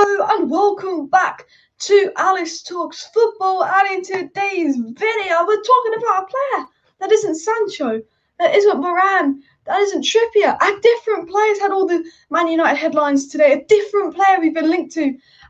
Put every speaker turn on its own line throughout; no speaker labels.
Hello and welcome back to Alice Talks Football, and in today's video we're talking about a player that isn't Sancho, that isn't Varane, that isn't Trippier. A different player's had all the Man United headlines today, a different player we've been linked to,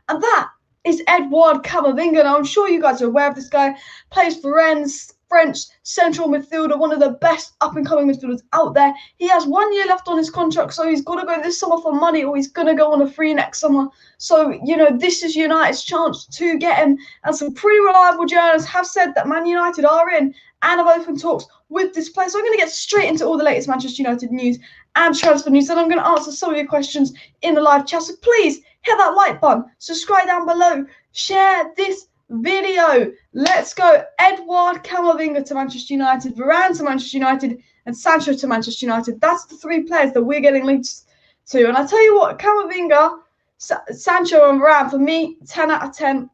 and that is Edouard Camavinga. Now I'm sure you guys are aware of this guy, plays for Rennes, French central midfielder, one of the best up-and-coming midfielders out there. He has 1 year left on his contract, so he's got to go this summer for money, or he's going to go on a free next summer. So, this is United's chance to get him. And some pretty reliable journalists have said that Man United are in and have opened talks with this player. So I'm going to get straight into all the latest Manchester United news and transfer news. And I'm going to answer some of your questions in the live chat. So please hit that like button, subscribe down below, share this video. Let's go. Edouard Camavinga to Manchester United, Varane to Manchester United, and Sancho to Manchester United. That's the three players that we're getting linked to. And I tell you what, Camavinga, Sancho, and Varane, for me, 10 out of 10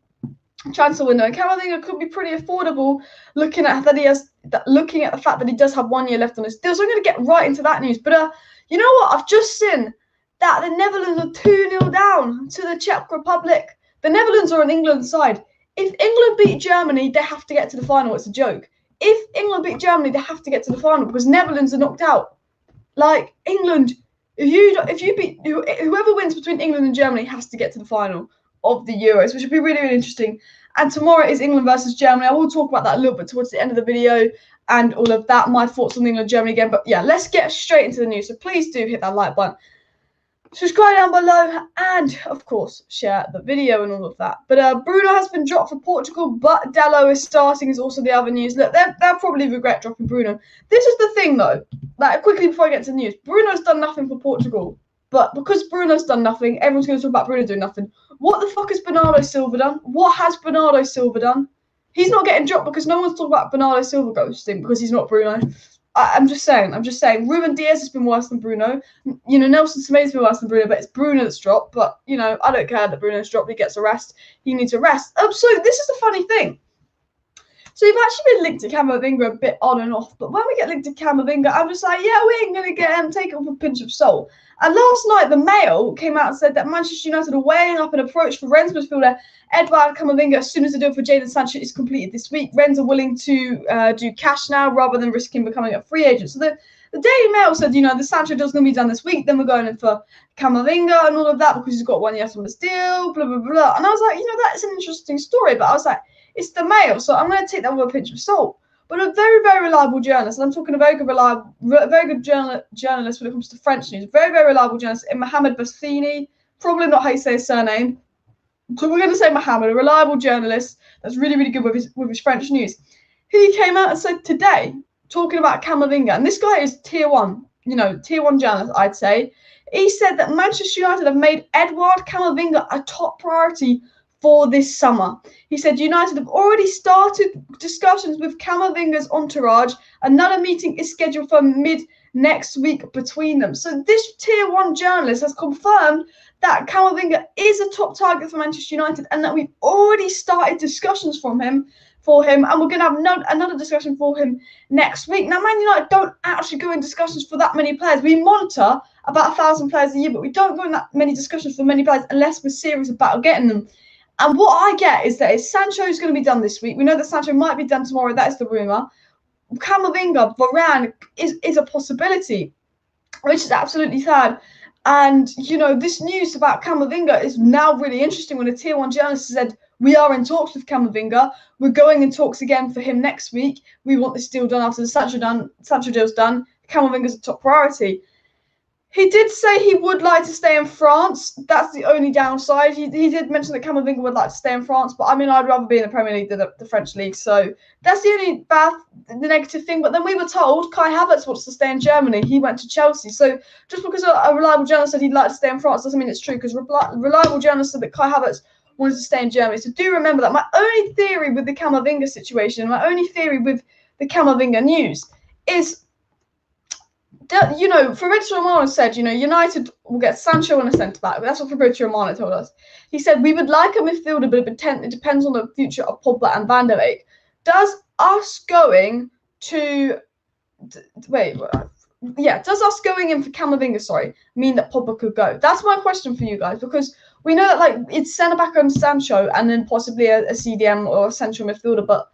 transfer window. And Camavinga could be pretty affordable, looking at the fact that he does have 1 year left on his deal. So I'm going to get right into that news. But you know what? I've just seen that the Netherlands are 2-0 down to the Czech Republic. The Netherlands are an England side. If England beat Germany, they have to get to the final. It's a joke. If England beat Germany, they have to get to the final because Netherlands are knocked out. Like, England, if you beat whoever wins between England and Germany has to get to the final of the Euros, which would be really, really interesting. And tomorrow is England versus Germany. I will talk about that a little bit towards the end of the video and all of that, my thoughts on England Germany again. But yeah, let's get straight into the news. So please do hit that like button, subscribe down below, and of course share the video and all of that. But Bruno has been dropped for Portugal, but Dalot is starting is also the other news. Look, they'll probably regret dropping Bruno. This is the thing though, like quickly before I get to the news, Bruno's done nothing for Portugal. But because Bruno's done nothing, everyone's going to talk about Bruno doing nothing. What the fuck has Bernardo Silva done? What has Bernardo Silva done? He's not getting dropped because no one's talking about Bernardo Silva ghosting because he's not Bruno. I'm just saying. Ruben Diaz has been worse than Bruno. Nelson Semedo's been worse than Bruno, but it's Bruno that's dropped. But, I don't care that Bruno's dropped. He gets a rest. He needs a rest. So this is the funny thing. So you've actually been linked to Camavinga a bit on and off. But when we get linked to Camavinga, I'm just like, yeah, we ain't going to get him. Take it with a pinch of salt. And last night, the Mail came out and said that Manchester United are weighing up an approach for Rennes midfielder Edouard Camavinga as soon as the deal for Jadon Sancho is completed this week. Rennes are willing to do cash now rather than risking becoming a free agent. So the Daily Mail said, the Sancho deal's going to be done this week. Then we're going in for Camavinga and all of that because he's got 1 year on this deal, blah, blah, blah. And I was like, that's an interesting story. But I was like, it's the Mail, so I'm going to take that with a pinch of salt. But a very, very reliable journalist, and I'm talking a very good journalist when it comes to French news, very, very reliable journalist, Mohamed Bassini, probably not how you say his surname. So we're going to say Mohamed, a reliable journalist that's really, really good with his French news. He came out and said today, talking about Camavinga, and this guy is tier one journalist, I'd say. He said that Manchester United have made Edouard Camavinga a top priority for this summer. He said United have already started discussions with Camavinga's entourage. Another meeting is scheduled for mid next week between them. So this tier one journalist has confirmed that Camavinga is a top target for Manchester United and that we've already started discussions for him, and we're going to have another discussion for him next week. Now, Man United don't actually go in discussions for that many players. We monitor about 1,000 players a year, but we don't go in that many discussions for many players unless we're serious about getting them. And what I get is that Sancho is going to be done this week. We know that Sancho might be done tomorrow. That is the rumour. Camavinga, Varane is a possibility, which is absolutely sad. And, this news about Camavinga is now really interesting when a tier one journalist said, we are in talks with Camavinga. We're going in talks again for him next week. We want this deal done after the Sancho deal's done. Camavinga's a top priority. He did say he would like to stay in France. That's the only downside. He did mention that Camavinga would like to stay in France, but I mean, I'd rather be in the Premier League than the French league. So that's the only the negative thing. But then we were told Kai Havertz wants to stay in Germany. He went to Chelsea. So just because a reliable journalist said he'd like to stay in France doesn't mean it's true, because reliable journalist said that Kai Havertz wanted to stay in Germany. So do remember that. My only theory with the Camavinga situation, my only theory with the Camavinga news is, Fabrizio Romano said, United will get Sancho and a centre-back. That's what Fabrizio Romano told us. He said, we would like a midfielder, but it depends on the future of Pogba and Van der Beek. Does us going to... Wait, does us going in for Camavinga, mean that Pogba could go? That's my question for you guys, because we know that like it's centre back on Sancho and then possibly a CDM or a central midfielder. But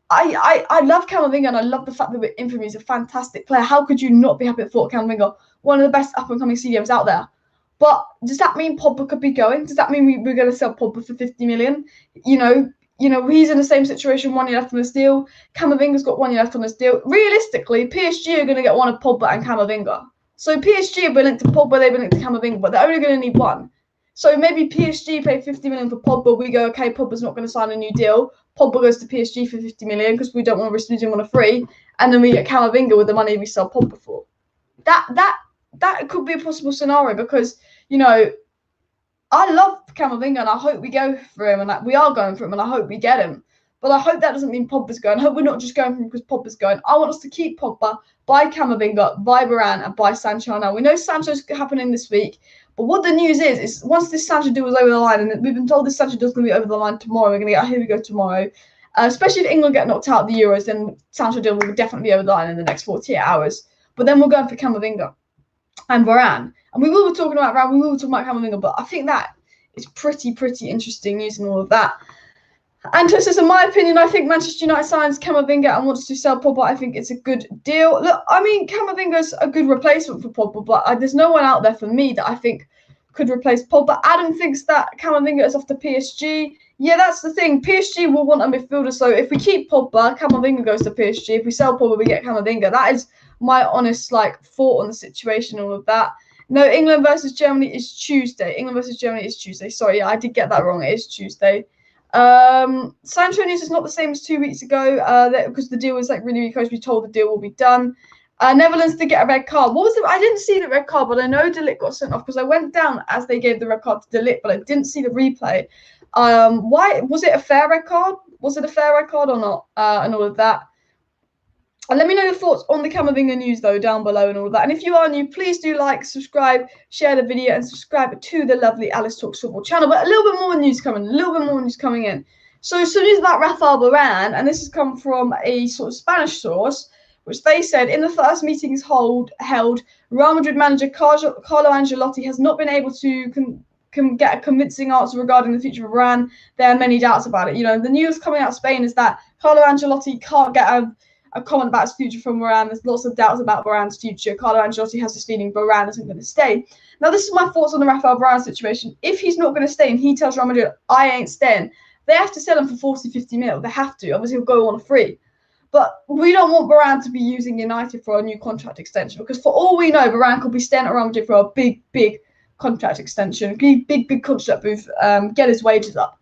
I love Camavinga, and I love the fact that we're in for him. He's a fantastic player. How could you not be happy to thought Camavinga, one of the best up and coming CDMs out there? But does that mean Pogba could be going? Does that mean we're going to sell Pogba for 50 million? He's in the same situation, 1 year left on his deal. Camavinga's got 1 year left on his deal. Realistically, PSG are going to get one of Pogba and Camavinga. So PSG have been linked to Pogba, they've been linked to Camavinga, but they're only going to need one. So maybe PSG pay 50 million for Pogba. We go, okay, Pogba's not going to sign a new deal. Pogba goes to PSG for 50 million because we don't want to risk losing him on a free. And then we get Camavinga with the money we sell Pogba for. That could be a possible scenario because, I love Camavinga and I hope we go for him, and we are going for him, and I hope we get him. But I hope that doesn't mean Pogba's going. I hope we're not just going for him because Pogba's going. I want us to keep Pogba, buy Camavinga, buy Varane, and buy Sancho now. We know Sancho's happening this week, but what the news is once this Sancho deal is over the line, and we've been told this Sancho deal is going to be over the line tomorrow, we're going to get, here we go tomorrow. Especially if England get knocked out of the Euros, then Sancho deal will definitely be over the line in the next 48 hours. But then we're going for Camavinga and Varane. And we will be talking about Varane, we will be talking about Camavinga, but I think that is pretty interesting news and all of that. And so in my opinion, I think Manchester United signs Camavinga and wants to sell Pogba. I think it's a good deal. Look, I mean, Camavinga's a good replacement for Pogba, but there's no one out there for me that I think could replace Pogba. Adam thinks that Camavinga is off to PSG. Yeah, that's the thing. PSG will want a midfielder, so if we keep Pogba, Camavinga goes to PSG. If we sell Pogba, we get Camavinga. That is my honest thought on the situation, all of that. No, England versus Germany is Tuesday. England versus Germany is Tuesday. Sorry, yeah, I did get that wrong. It is Tuesday. Sancho news is not the same as 2 weeks ago because the deal was really close. We told the deal will be done. Netherlands did get a red card. What was it? I didn't see the red card, but I know De Ligt got sent off because I went down as they gave the red card to De Ligt, but I didn't see the replay. Why was it a fair red card? Was it a fair red card or not? And all of that. And let me know your thoughts on the Camavinga news, though, down below and all of that. And if you are new, please do like, subscribe, share the video, and subscribe to the lovely Alice Talks Football channel. But a little bit more news coming, in. So some news about Rafael Varane, and this has come from a sort of Spanish source, which they said in the first meetings held, Real Madrid manager Carlo Ancelotti has not been able to get a convincing answer regarding the future of Varane. There are many doubts about it. The news coming out of Spain is that Carlo Ancelotti can't get a comment about his future from Varane. There's lots of doubts about Varane's future. Carlo Ancelotti has this feeling Varane isn't going to stay. Now, this is my thoughts on the Rafael Varane situation. If he's not going to stay and he tells Real Madrid, I ain't staying, they have to sell him for 40, 50 mil. They have to. Obviously, he'll go on a free. But we don't want Varane to be using United for a new contract extension because for all we know, Varane could be staying at Real Madrid for a big contract extension, big contract booth, get his wages up.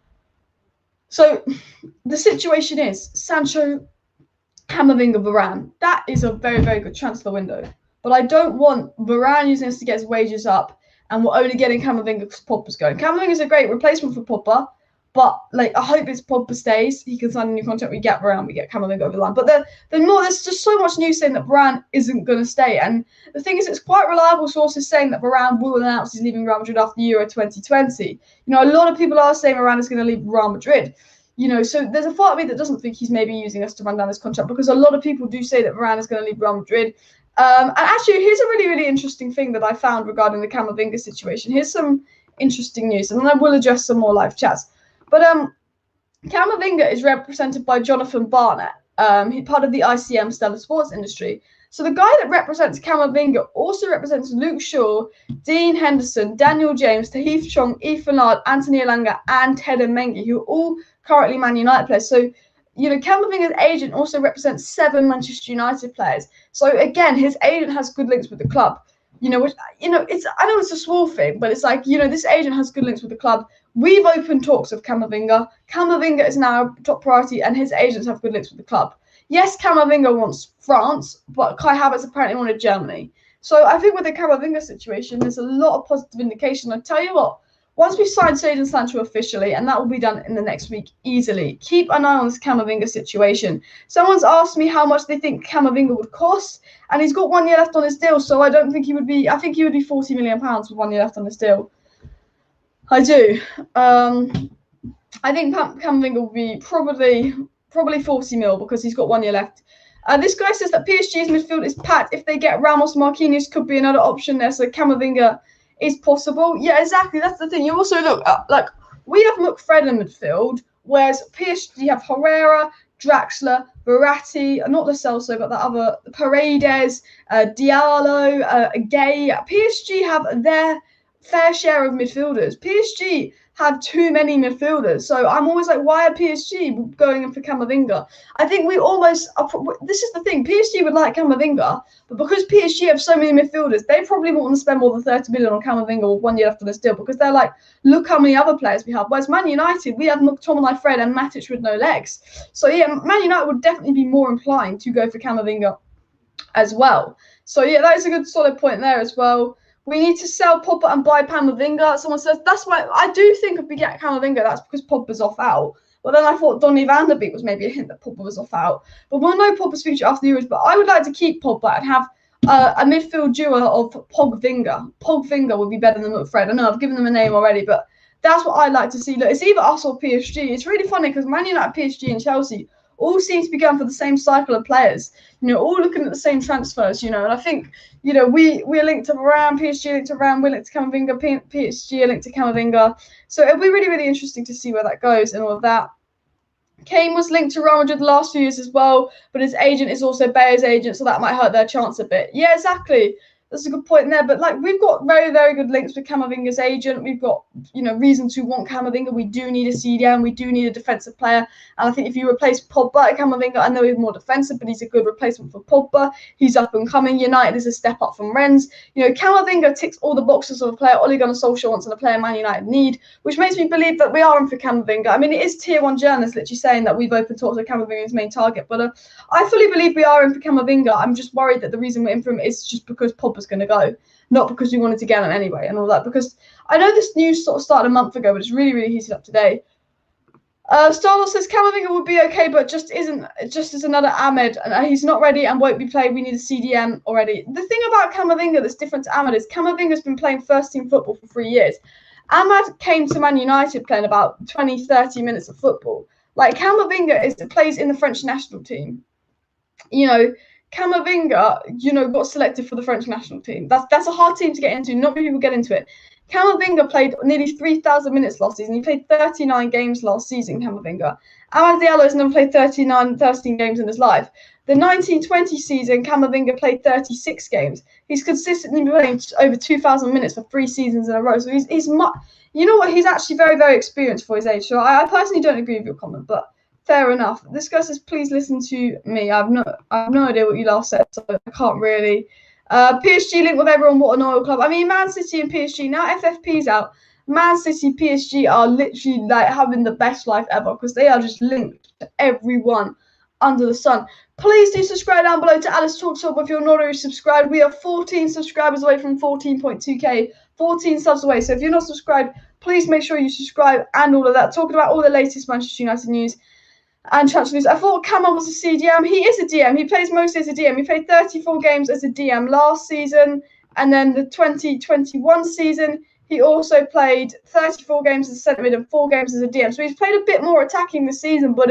So the situation is Sancho, Camavinga, Varane. That is a very good transfer window. But I don't want Varane using this to get his wages up, and we're only getting Camavinga because Pogba's going. Camavinga is a great replacement for Pogba, but I hope it's Pogba stays. He can sign a new contract. We get Varane, we get Camavinga over the line. But there's just so much news saying that Varane isn't going to stay. And the thing is, it's quite reliable sources saying that Varane will announce he's leaving Real Madrid after Euro 2020. A lot of people are saying Varane is going to leave Real Madrid. So there's a part of me that doesn't think he's maybe using us to run down this contract because a lot of people do say that Varane is going to leave Real Madrid. And actually, here's a really interesting thing that I found regarding the Camavinga situation. Here's some interesting news, and then I will address some more live chats. But Camavinga is represented by Jonathan Barnett. He's part of the ICM Stellar Sports Industry. So the guy that represents Camavinga also represents Luke Shaw, Dean Henderson, Daniel James, Tahith Chong, Ethan Lard, Anthony Elanga, and Ted Mengi, who are all currently Man United players. So, Camavinga's agent also represents 7 Manchester United players. So again, his agent has good links with the club. I know it's a small thing, but it's this agent has good links with the club. We've opened talks of Camavinga. Camavinga is now a top priority, and his agents have good links with the club. Yes, Camavinga wants France, but Kai Havertz apparently wanted Germany. So I think with the Camavinga situation, there's a lot of positive indication. I tell you what, once we sign Jadon Sancho officially, and that will be done in the next week easily, keep an eye on this Camavinga situation. Someone's asked me how much they think Camavinga would cost, and he's got 1 year left on his deal, so I don't think he would be. I think he would be £40 million with 1 year left on his deal. I do. I think Camavinga will be probably 40 mil because he's got 1 year left. This guy says that PSG's midfield is packed. If they get Ramos, Marquinhos could be another option there. So Camavinga is possible. Yeah, exactly. That's the thing. You also look like we have McFred in midfield, whereas PSG have Herrera, Draxler, Verratti, not Lo Celso, but that other Paredes, Diallo, Gay. PSG have their fair share of midfielders. PSG have too many midfielders. So I'm always like, why are PSG going in for Camavinga? I think we almost, this is the thing, PSG would like Camavinga, but because PSG have so many midfielders, they probably won't want to spend more than 30 million on Camavinga with 1 year after this deal, because they're like, look how many other players we have. Whereas Man United, we have McTominay, Fred and Matic with no legs. So yeah, Man United would definitely be more inclined to go for Camavinga as well. So yeah, that is a good solid point there as well. We need to sell Pogba and buy Camavinga. Someone says, that's why I do think if we get Camavinga, that's because Pogba's off out. But then I thought Donny van der Beek was maybe a hint that Pogba was off out. But we'll know Pogba's future after the Euros. But I would like to keep Pogba and have a midfield duo of Pogvinga. Pogvinga would be better than McFred. I know I've given them a name already, but that's what I'd like to see. Look, it's either us or PSG. It's really funny because Man United, PSG and Chelsea all seem to be going for the same cycle of players, all looking at the same transfers, and I think, we're linked to Varane, PSG linked to Varane, we're linked to Camavinga, PSG are linked to Camavinga. So it'll be really, really interesting to see where that goes and all of that. Kane was linked to Real Madrid the last few years as well, but his agent is also Bayer's agent, so that might hurt their chance a bit. Yeah, exactly. That's a good point there. But we've got very, very good links with Camavinga's agent. We've got, reason to want Camavinga. We do need a CDM. We do need a defensive player. And I think if you replace Pogba at Camavinga, I know he's more defensive, but he's a good replacement for Pogba. He's up and coming. United is a step up from Rennes. Camavinga ticks all the boxes of a player Ole Gunnar Solskjaer wants and a player Man United need, which makes me believe that we are in for Camavinga. I mean, it is tier 1 journalists literally saying that we've opened talks with Camavinga's main target, but I fully believe we are in for Camavinga. I'm just worried that the reason we're in for him is just because Pogba's going to go, not because we wanted to get him anyway and all that. Because I know this news sort of started a month ago, but it's really, really heated up today. Starlo says Camavinga would be okay, but just as another Ahmed, and he's not ready and won't be played. We need a CDM already. The thing about Camavinga that's different to Ahmed is Camavinga's been playing first team football for 3 years. Ahmed came to Man United playing about 20, 30 minutes of football. Camavinga plays in the French national team. Camavinga, got selected for the French national team. That's a hard team to get into. Not many people get into it. Camavinga played nearly 3,000 minutes last season. He played 39 games last season, Camavinga. Amad Diallo has never played 13 games in his life. The 19-20 season, Camavinga played 36 games. He's consistently playing over 2,000 minutes for 3 seasons in a row. So he's he's actually very, very experienced for his age. So I personally don't agree with your comment, but fair enough. This guy says, please listen to me. I have no idea what you last said, so I can't really. PSG linked with everyone. What an oil club. I mean, Man City and PSG, now FFP's out, Man City, PSG are literally having the best life ever because they are just linked to everyone under the sun. Please do subscribe down below to Alice Talks Up if you're not already subscribed. We are 14 subscribers away from 14.2k, 14 subs away. So if you're not subscribed, please make sure you subscribe and all of that. Talking about all the latest Manchester United news and transfer news. I thought Camo was a CDM. He is a DM. He plays mostly as a DM. He played 34 games as a DM last season, and then the 2021 season, he also played 34 games as a centre mid and 4 games as a DM. So he's played a bit more attacking this season, but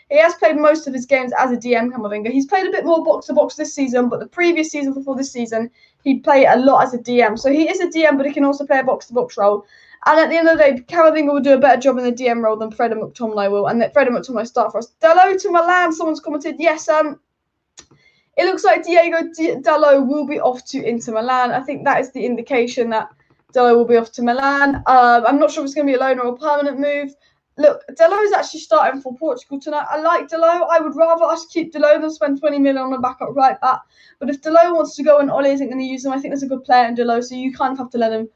he has played most of his games as a DM, Camavinga. He's played a bit more box-to-box this season, but the previous season before this season, he played a lot as a DM. So he is a DM, but he can also play a box-to-box role. And at the end of the day, Camavinga will do a better job in the DM role than Fred and McTominay will. And that Fred and McTominay start for us. Dalot to Milan, someone's commented. Yes, it looks like Diego Dalot will be off to Inter Milan. I think that is the indication that Dalot will be off to Milan. I'm not sure if it's going to be a loan or a permanent move. Look, Dalot is actually starting for Portugal tonight. I like Dalot. I would rather us keep Dalot than spend 20 million on a backup right back. But if Dalot wants to go and Ole isn't going to use him, I think there's a good player in Dalot, so you kind of have to let him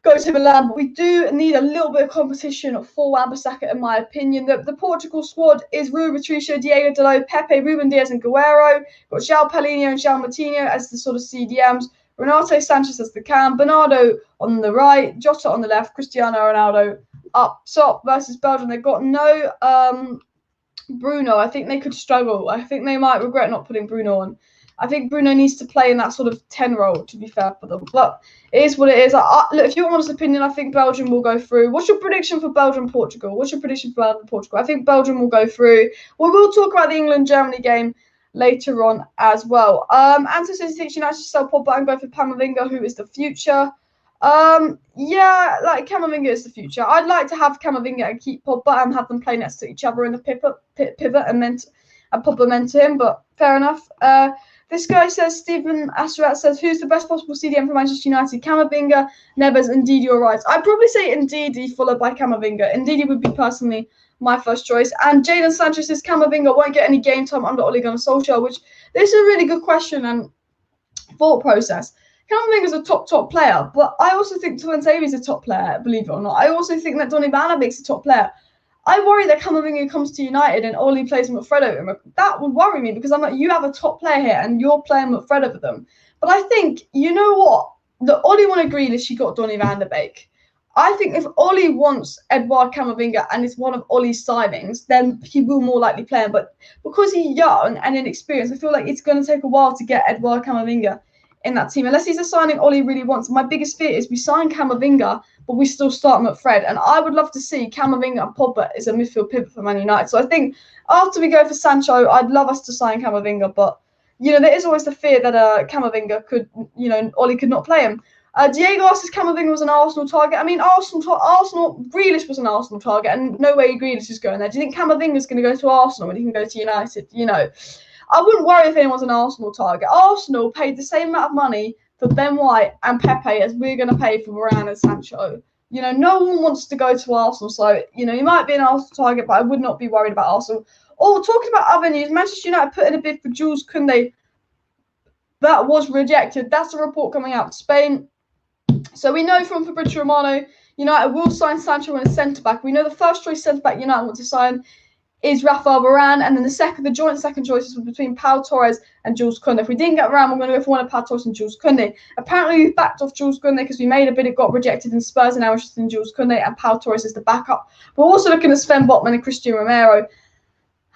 go to Milan. But we do need a little bit of competition for Wan-Bissaka, in my opinion. The Portugal squad is Rui Patricio, Diego Dalot, Pepe, Ruben Diaz and Guerrero. Got João Paulinho and João Moutinho as the sort of CDMs. Renato Sanchez as the cam. Bernardo on the right. Jota on the left. Cristiano Ronaldo up top versus Belgium. They've got no Bruno. I think they could struggle. I think they might regret not putting Bruno on. I think Bruno needs to play in that sort of 10 role, to be fair for them. But it is what it is. Look, if you want honest opinion, I think Belgium will go through. What's your prediction for Belgium-Portugal? I think Belgium will go through. We will talk about the England-Germany game later on as well. Anto says he thinks United should sell Pogba and go for Camavinga, who is the future. Yeah, like Camavinga is the future. I'd like to have Camavinga and keep Pogba and have them play next to each other in the pivot and Pogba mentor him, but fair enough. This guy says, Stephen Asterat says, who's the best possible CDM for Manchester United? Camavinga, Neves, Ndidi or Rice? I'd probably say Ndidi followed by Camavinga. Ndidi would be personally my first choice. And Jadon Sancho says Camavinga won't get any game time under Ole Gunnar Solskjaer, which this is a really good question and thought process. Camavinga's a top player, but I also think Tuanzevi's a top player, believe it or not. I also think that Donny van Beek's a top player. I worry that Camavinga comes to United and Ole plays McFred over him. That would worry me because I'm like, you have a top player here and you're playing McFred over them. But I think, you know what? The Ole wanted Grealish, he got Donny van Beek. I think if Ole wants Edouard Camavinga and it's one of Ole's signings, then he will more likely play him. But because he's young and inexperienced, I feel like it's going to take a while to get Edouard Camavinga in that team. Unless he's a signing Ole really wants. My biggest fear is we sign Camavinga, but we still start McFred. And I would love to see Camavinga and Pogba as a midfield pivot for Man United. So I think after we go for Sancho, I'd love us to sign Camavinga. But, you know, there is always the fear that Camavinga could, you know, Ole could not play him. Diego asks if Camavinga was an Arsenal target. I mean, Arsenal, Grealish was an Arsenal target, and no way Grealish is going there. Do you think Camavinga's going to go to Arsenal when he can go to United? You know, I wouldn't worry if anyone's an Arsenal target. Arsenal paid the same amount of money for Ben White and Pepe as we're going to pay for Varane and Sancho. You know, no one wants to go to Arsenal, so, you know, you might be an Arsenal target, but I would not be worried about Arsenal. Oh, talking about other news, Manchester United put in a bid for Jules Kounde. That was rejected. That's a report coming out of Spain. So we know from Fabrizio Romano, United will sign Sancho and a centre-back. We know the first choice centre-back United want to sign is Rafael Varane, and then the joint second choices were between Pau Torres and Jules Kounde. If we didn't get Varane, we're going to go for one of Pau Torres and Jules Kounde. Apparently, we've backed off Jules Kounde because we made a bid, it got rejected, and Spurs are now interested in Jules Kounde, and Pau Torres is the backup. We're also looking at Sven Botman and Christian Romero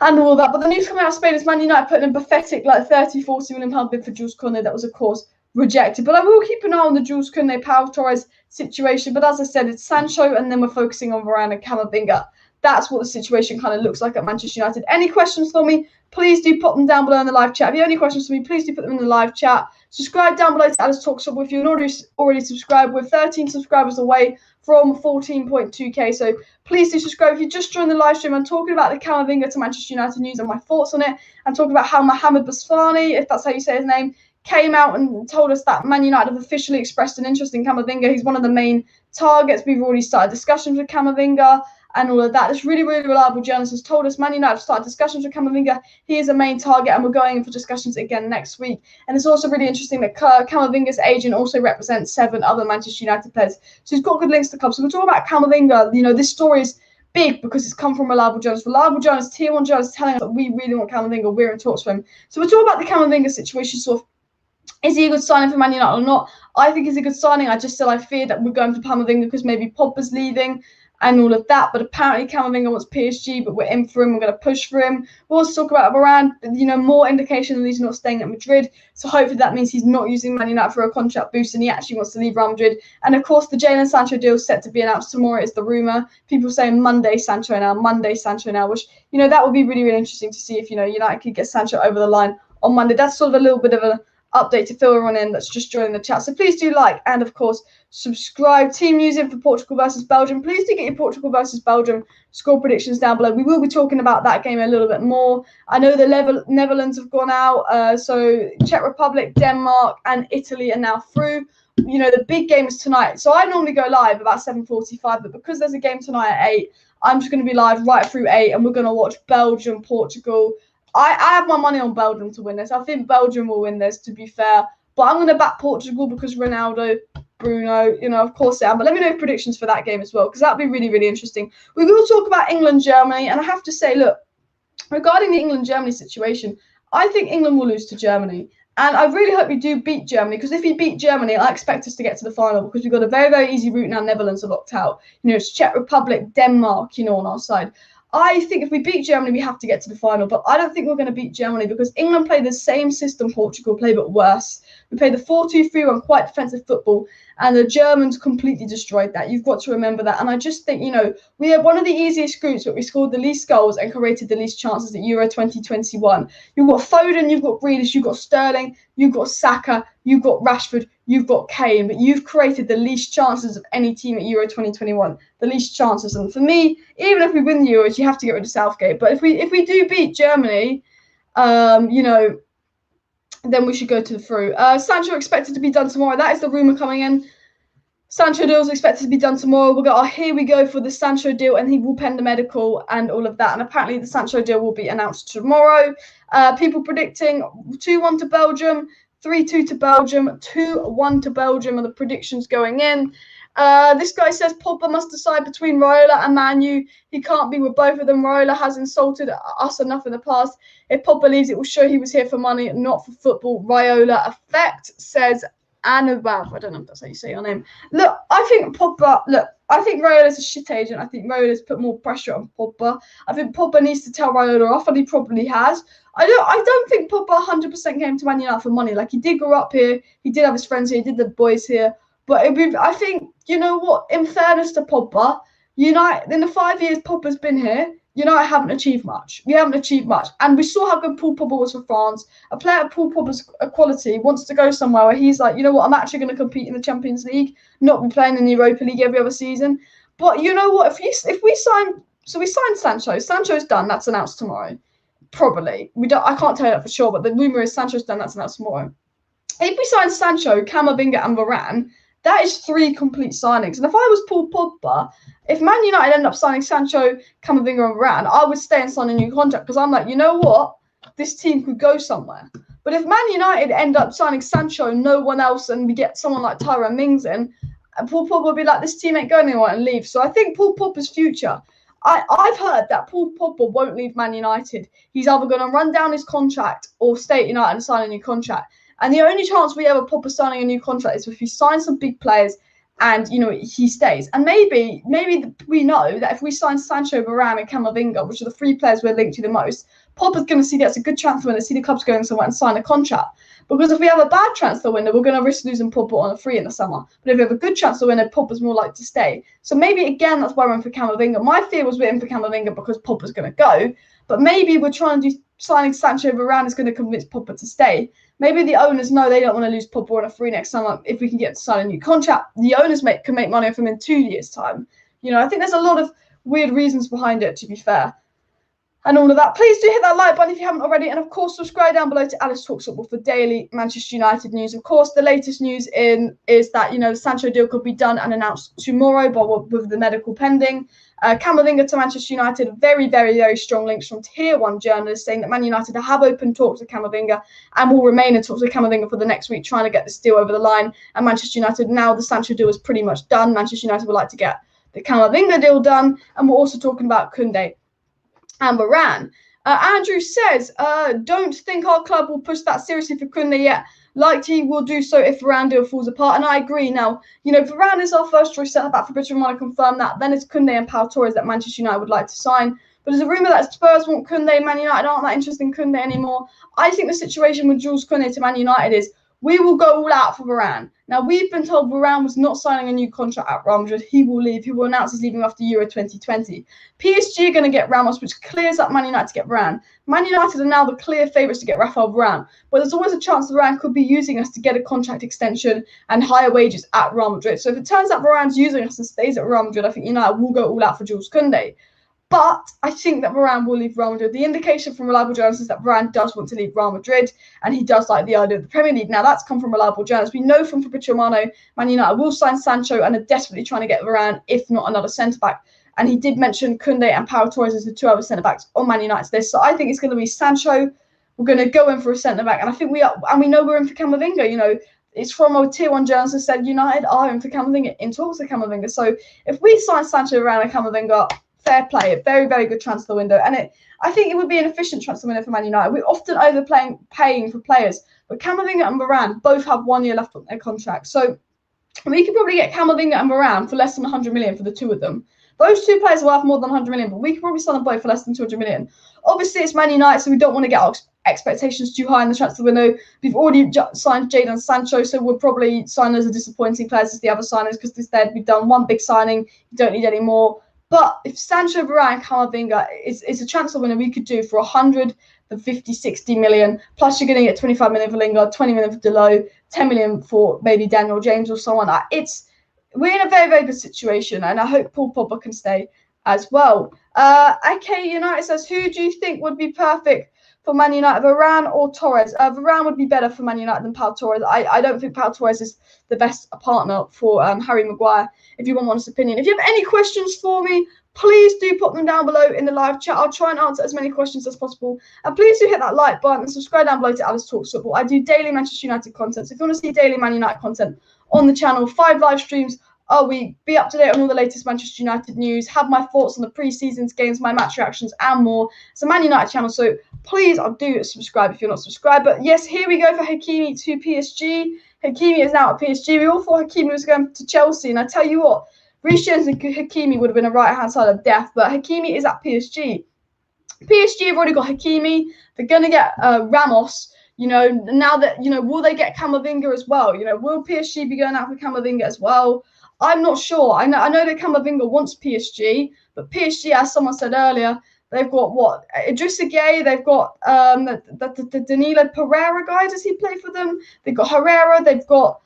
and all that. But the news coming out of Spain is Man United putting in a pathetic, like, £30, £40 million bid for Jules Kounde. That was, of course, rejected. But I will keep an eye on the Jules Kounde, Pau Torres situation. But as I said, it's Sancho, and then we're focusing on Varane and Camavinga. That's what the situation kind of looks like at Manchester United. Any questions for me, please do pop them down below in the live chat. If you have any questions for me, please do put them in the live chat. Subscribe down below to Alice Talks Football if you're already subscribed. We're 13 subscribers away from 14.2k. So please do subscribe. If you just joined the live stream, I'm talking about the Camavinga to Manchester United news and my thoughts on it. I'm talking about how Mohamed Basfani, if that's how you say his name, came out and told us that Man United have officially expressed an interest in Camavinga. He's one of the main targets. We've already started discussions with Camavinga and all of that. This really, really reliable journalist has told us Man United have started discussions with Camavinga. He is a main target, and we're going in for discussions again next week. And it's also really interesting that Camavinga's agent also represents 7 other Manchester United players. So he's got good links to clubs. So we're talking about Camavinga. You know, this story is big because it's come from reliable journalists. Reliable journalists, tier 1 journalists telling us that we really want Camavinga. We're in talks with him. So we're talking about the Camavinga situation, sort of, is he a good signing for Man United or not? I think he's a good signing. I fear that we're going for Camavinga because maybe Pogba's leaving and all of that. But apparently Camavinga wants PSG, but we're in for him. We're going to push for him. We'll also talk about Varane. You know, more indication that he's not staying at Madrid. So hopefully that means he's not using Man United for a contract boost and he actually wants to leave Real Madrid. And of course, the Jadon Sancho deal is set to be announced tomorrow. Is the rumour. People saying Monday Sancho now, which, you know, that would be really, really interesting to see if, you know, United could get Sancho over the line on Monday. That's sort of a little bit of a update to fill everyone in that's just joining the chat. So please do like and, of course, subscribe. Team news in for Portugal versus Belgium. Please do get your Portugal versus Belgium score predictions down below. We will be talking about that game a little bit more. I know the Netherlands have gone out. So Czech Republic, Denmark, and Italy are now through. You know, the big game is tonight. So I normally go live about 7:45, but because there's a game tonight at 8, I'm just going to be live right through 8, and we're going to watch Belgium, Portugal. I have my money on Belgium to win this. I think Belgium will win this, to be fair. But I'm going to back Portugal because Ronaldo, Bruno, you know, of course I am. But let me know predictions for that game as well, because that would be really, really interesting. We will talk about England, Germany. And I have to say, look, regarding the England-Germany situation, I think England will lose to Germany. And I really hope we do beat Germany, because if we beat Germany, I expect us to get to the final, because we've got a very, very easy route now. Netherlands are locked out. You know, it's Czech Republic, Denmark, you know, on our side. I think if we beat Germany, we have to get to the final. But I don't think we're going to beat Germany because England play the same system Portugal play, but worse. We played the 4-2-3-1, quite defensive football, and the Germans completely destroyed that. You've got to remember that. And I just think, you know, we had one of the easiest groups, but we scored the least goals and created the least chances at Euro 2021. You've got Foden, you've got Grealish, you've got Sterling, you've got Saka, you've got Rashford, you've got Kane, but you've created the least chances of any team at Euro 2021. The least chances. And for me, even if we win the Euros, you have to get rid of Southgate. But if we do beat Germany, you know, then we should go to the through. Sancho expected to be done tomorrow. That is the rumour coming in. Sancho deal is expected to be done tomorrow. We'll go, here we go for the Sancho deal, and he will pen the medical and all of that. And apparently the Sancho deal will be announced tomorrow. People predicting 2-1 to Belgium, 3-2 to Belgium, 2-1 to Belgium are the predictions going in. This guy says Pogba must decide between Raiola and Man U. He can't be with both of them. Raiola has insulted us enough in the past. If Pogba leaves, it will show he was here for money, not for football. Raiola effect, says Anubav. I don't know if that's how you say your name. Look, I think Raiola's a shit agent. I think Raiola's put more pressure on Pogba. I think Pogba needs to tell Raiola off, and he probably has. I don't think Pogba 100% came to Man United for money. Like, he did grow up here. He did have his friends here. He did the boys here. But I think, you know what, in fairness to Pogba, United, in the 5 years Pogba's been here, United haven't achieved much. We haven't achieved much. And we saw how good Paul Pogba was for France. A player of Paul Pogba's quality wants to go somewhere where he's like, you know what, I'm actually going to compete in the Champions League, not be playing in the Europa League every other season. But you know what, if we sign Sancho. Sancho's done. That's announced tomorrow. Probably. I can't tell you that for sure, but the rumour is Sancho's done. That's announced tomorrow. If we sign Sancho, Camavinga and Varane, that is 3 complete signings. And if I was Paul Pogba, if Man United end up signing Sancho, Camavinga and Varane, I would stay and sign a new contract, because I'm like, you know what? This team could go somewhere. But if Man United end up signing Sancho, no one else, and we get someone like Tyrone Mings in, Paul Pogba will be like, this team ain't going anywhere, and leave. So I think Paul Pogba's future, I've heard that Paul Pogba won't leave Man United. He's either going to run down his contract or stay at United and sign a new contract. And the only chance we ever Pogba signing a new contract is if he signs some big players and, you know, he stays. And maybe we know that if we sign Sancho, Varane and Camavinga, which are the 3 players we're linked to the most, Pogba's going to see that's a good transfer window, see the club's going somewhere and sign a contract. Because if we have a bad transfer window, we're going to risk losing Pogba on a free in the summer. But if we have a good transfer window, Pogba's more likely to stay. So maybe, again, that's why we're in for Camavinga. My fear was we're in for Camavinga because Pogba's going to go. But maybe we're trying to do signing Sancho, Varane is going to convince Pogba to stay. Maybe the owners know they don't want to lose Pogba on a free next summer. If we can get to sign a new contract, the owners can make money off him in 2 years' time. You know, I think there's a lot of weird reasons behind it, to be fair. And all of that. Please do hit that like button if you haven't already. And, of course, subscribe down below to Alice Talks Football for daily Manchester United news. Of course, the latest news is that, you know, the Sancho deal could be done and announced tomorrow with the medical pending. Camavinga to Manchester United, very, very, very strong links from Tier 1 journalists saying that Man United have open talks with Camavinga and will remain in talks with Camavinga for the next week, trying to get this deal over the line. And Manchester United, now the Sancho deal is pretty much done. Manchester United would like to get the Camavinga deal done. And we're also talking about Kounde and Varane. Andrew says, don't think our club will push that seriously for Kounde yet. Likely will do so if Varane deal falls apart. And I agree. Now, you know, Varane is our first choice centre-back for Britain. We want to confirm that. Then it's Kounde and Pau Torres that Manchester United would like to sign. But there's a rumour that Spurs want Kounde. Man United aren't that interested in Kounde anymore. I think the situation with Jules Kounde to Man United is we will go all out for Varane. Now, we've been told Varane was not signing a new contract at Real Madrid. He will leave. He will announce he's leaving after Euro 2020. PSG are going to get Ramos, which clears up Man United to get Varane. Man United are now the clear favourites to get Rafael Varane. But there's always a chance Varane could be using us to get a contract extension and higher wages at Real Madrid. So if it turns out Varane's using us and stays at Real Madrid, I think United will go all out for Jules Kounde. But I think that Varane will leave Real Madrid. The indication from reliable journalists is that Varane does want to leave Real Madrid and he does like the idea of the Premier League. Now, that's come from reliable journalists. We know from Fabrizio Romano, Man United will sign Sancho and are desperately trying to get Varane, if not another centre-back. And he did mention Kounde and Pau Torres as the 2 other centre-backs on Man United's list. So I think it's going to be Sancho. We're going to go in for a centre-back. And I think we know we're in for Camavinga. You know, it's from a Tier 1 journalist who said United are in for Camavinga, in talks with Camavinga. So if we sign Sancho, Varane and Camavinga, fair play, a very, very good transfer window. And I think it would be an efficient transfer window for Man United. We're often paying for players, but Camavinga and Varane both have 1 year left on their contract. So we could probably get Camavinga and Varane for less than 100 million for the 2 of them. Those 2 players are worth more than 100 million, but we could probably sell them both for less than 200 million. Obviously, it's Man United, so we don't want to get our expectations too high in the transfer window. We've already signed Jadon Sancho, so we'll probably sign as a disappointing players as the other signings, because instead we've done one big signing. You don't need any more. But if Sancho, Varane, and Camavinga is a transfer winner we could do for 150, 60 million, plus you're going to get 25 million for Lingard, 20 million for Delo, 10 million for maybe Daniel James or someone. We're in a very, very good situation, and I hope Paul Pogba can stay as well. AK United says, who do you think would be perfect for Man United, Varane or Torres? Varane would be better for Man United than Pau Torres. I don't think Pau Torres is the best partner for Harry Maguire, if you want my honest opinion. If you have any questions for me, please do pop them down below in the live chat. I'll try and answer as many questions as possible. And please do hit that like button and subscribe down below to Alice Talks Football. I do daily Manchester United content. So if you want to see daily Man United content on the channel, 5 live streams a week, be up to date on all the latest Manchester United news, have my thoughts on the pre-seasons games, my match reactions, and more. It's a Man United channel, so please do subscribe if you're not subscribed. But yes, here we go for Hakimi to PSG. Hakimi is now at PSG. We all thought Hakimi was going to Chelsea, and I tell you what, Reece James and Hakimi would have been a right-hand side of death, but Hakimi is at PSG. PSG have already got Hakimi. They're going to get Ramos. Now that, will they get Camavinga as well? Will PSG be going out for Camavinga as well? I'm not sure. I know that Camavinga wants PSG, but PSG, as someone said earlier, they've got what? Idrissa Gueye, they've got the Danilo Pereira guy. Does he play for them? They've got Herrera, they've got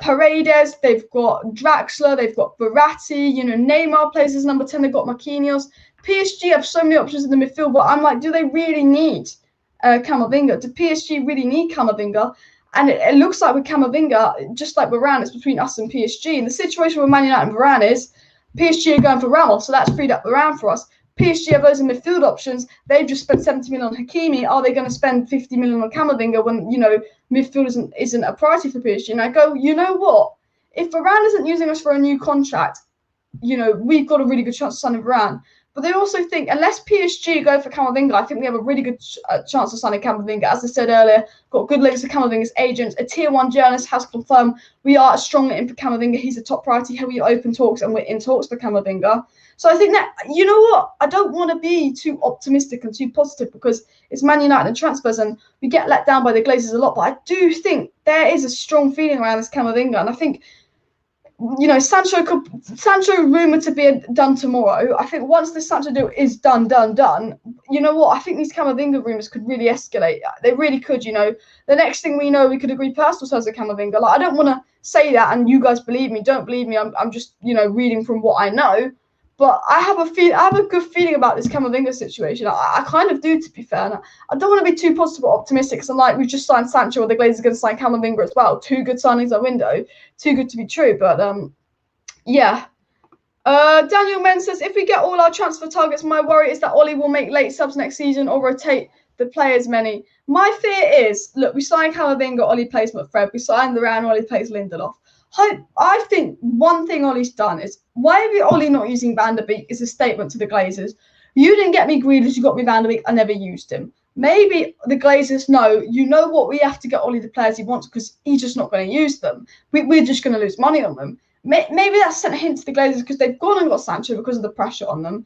Paredes, they've got Draxler, they've got Verratti, Neymar plays as number 10, they've got Marquinhos. PSG have so many options in the midfield, but I'm like, do they really need Camavinga? Do PSG really need Camavinga? And it looks like with Camavinga, just like Varane, it's between us and PSG. And the situation with Man United and Varane is PSG are going for Ramos, so that's freed up Varane for us. PSG have those in midfield options. They've just spent 70 million on Hakimi. Are they going to spend 50 million on Camavinga when, midfield isn't a priority for PSG? And I go, you know what? If Varane isn't using us for a new contract, we've got a really good chance of signing Varane. But they also think, unless PSG go for Camavinga, I think we have a really good chance of signing Camavinga. As I said earlier, got good links to Camavinga's agents. A Tier 1 journalist has confirmed we are strongly in for Camavinga. He's a top priority. We open talks, and we're in talks for Camavinga. So I think that, you know what? I don't want to be too optimistic and too positive, because it's Man United and transfers, and we get let down by the Glazers a lot. But I do think there is a strong feeling around this Camavinga. And I think, Sancho rumoured to be done tomorrow. I think once the Sancho deal is done, you know what? I think these Camavinga rumours could really escalate. They really could, The next thing we know, we could agree personal terms with Camavinga. Like, I don't want to say that and you guys believe me. Don't believe me. I'm just, reading from what I know. But I have a good feeling about this Camavinga situation. I kind of do, to be fair. And I don't want to be too positive or optimistic, because I'm like, we've just signed Sancho, or the Glazers are going to sign Camavinga as well. 2 good signings at window. Too good to be true. But, yeah. Daniel Men says, if we get all our transfer targets, my worry is that Ollie will make late subs next season or rotate the players many. My fear is, look, we signed Camavinga, Ollie plays McFred. We signed Varane, Ollie plays Lindelof. I think one thing Ollie's done is, why are Ollie not using Van der Beek is a statement to the Glazers. You didn't get me Grealish, you got me Van der Beek, I never used him. Maybe the Glazers know, what, we have to get Ollie the players he wants, because he's just not going to use them. We're just going to lose money on them. Maybe that's sent a hint to the Glazers, because they've gone and got Sancho because of the pressure on them.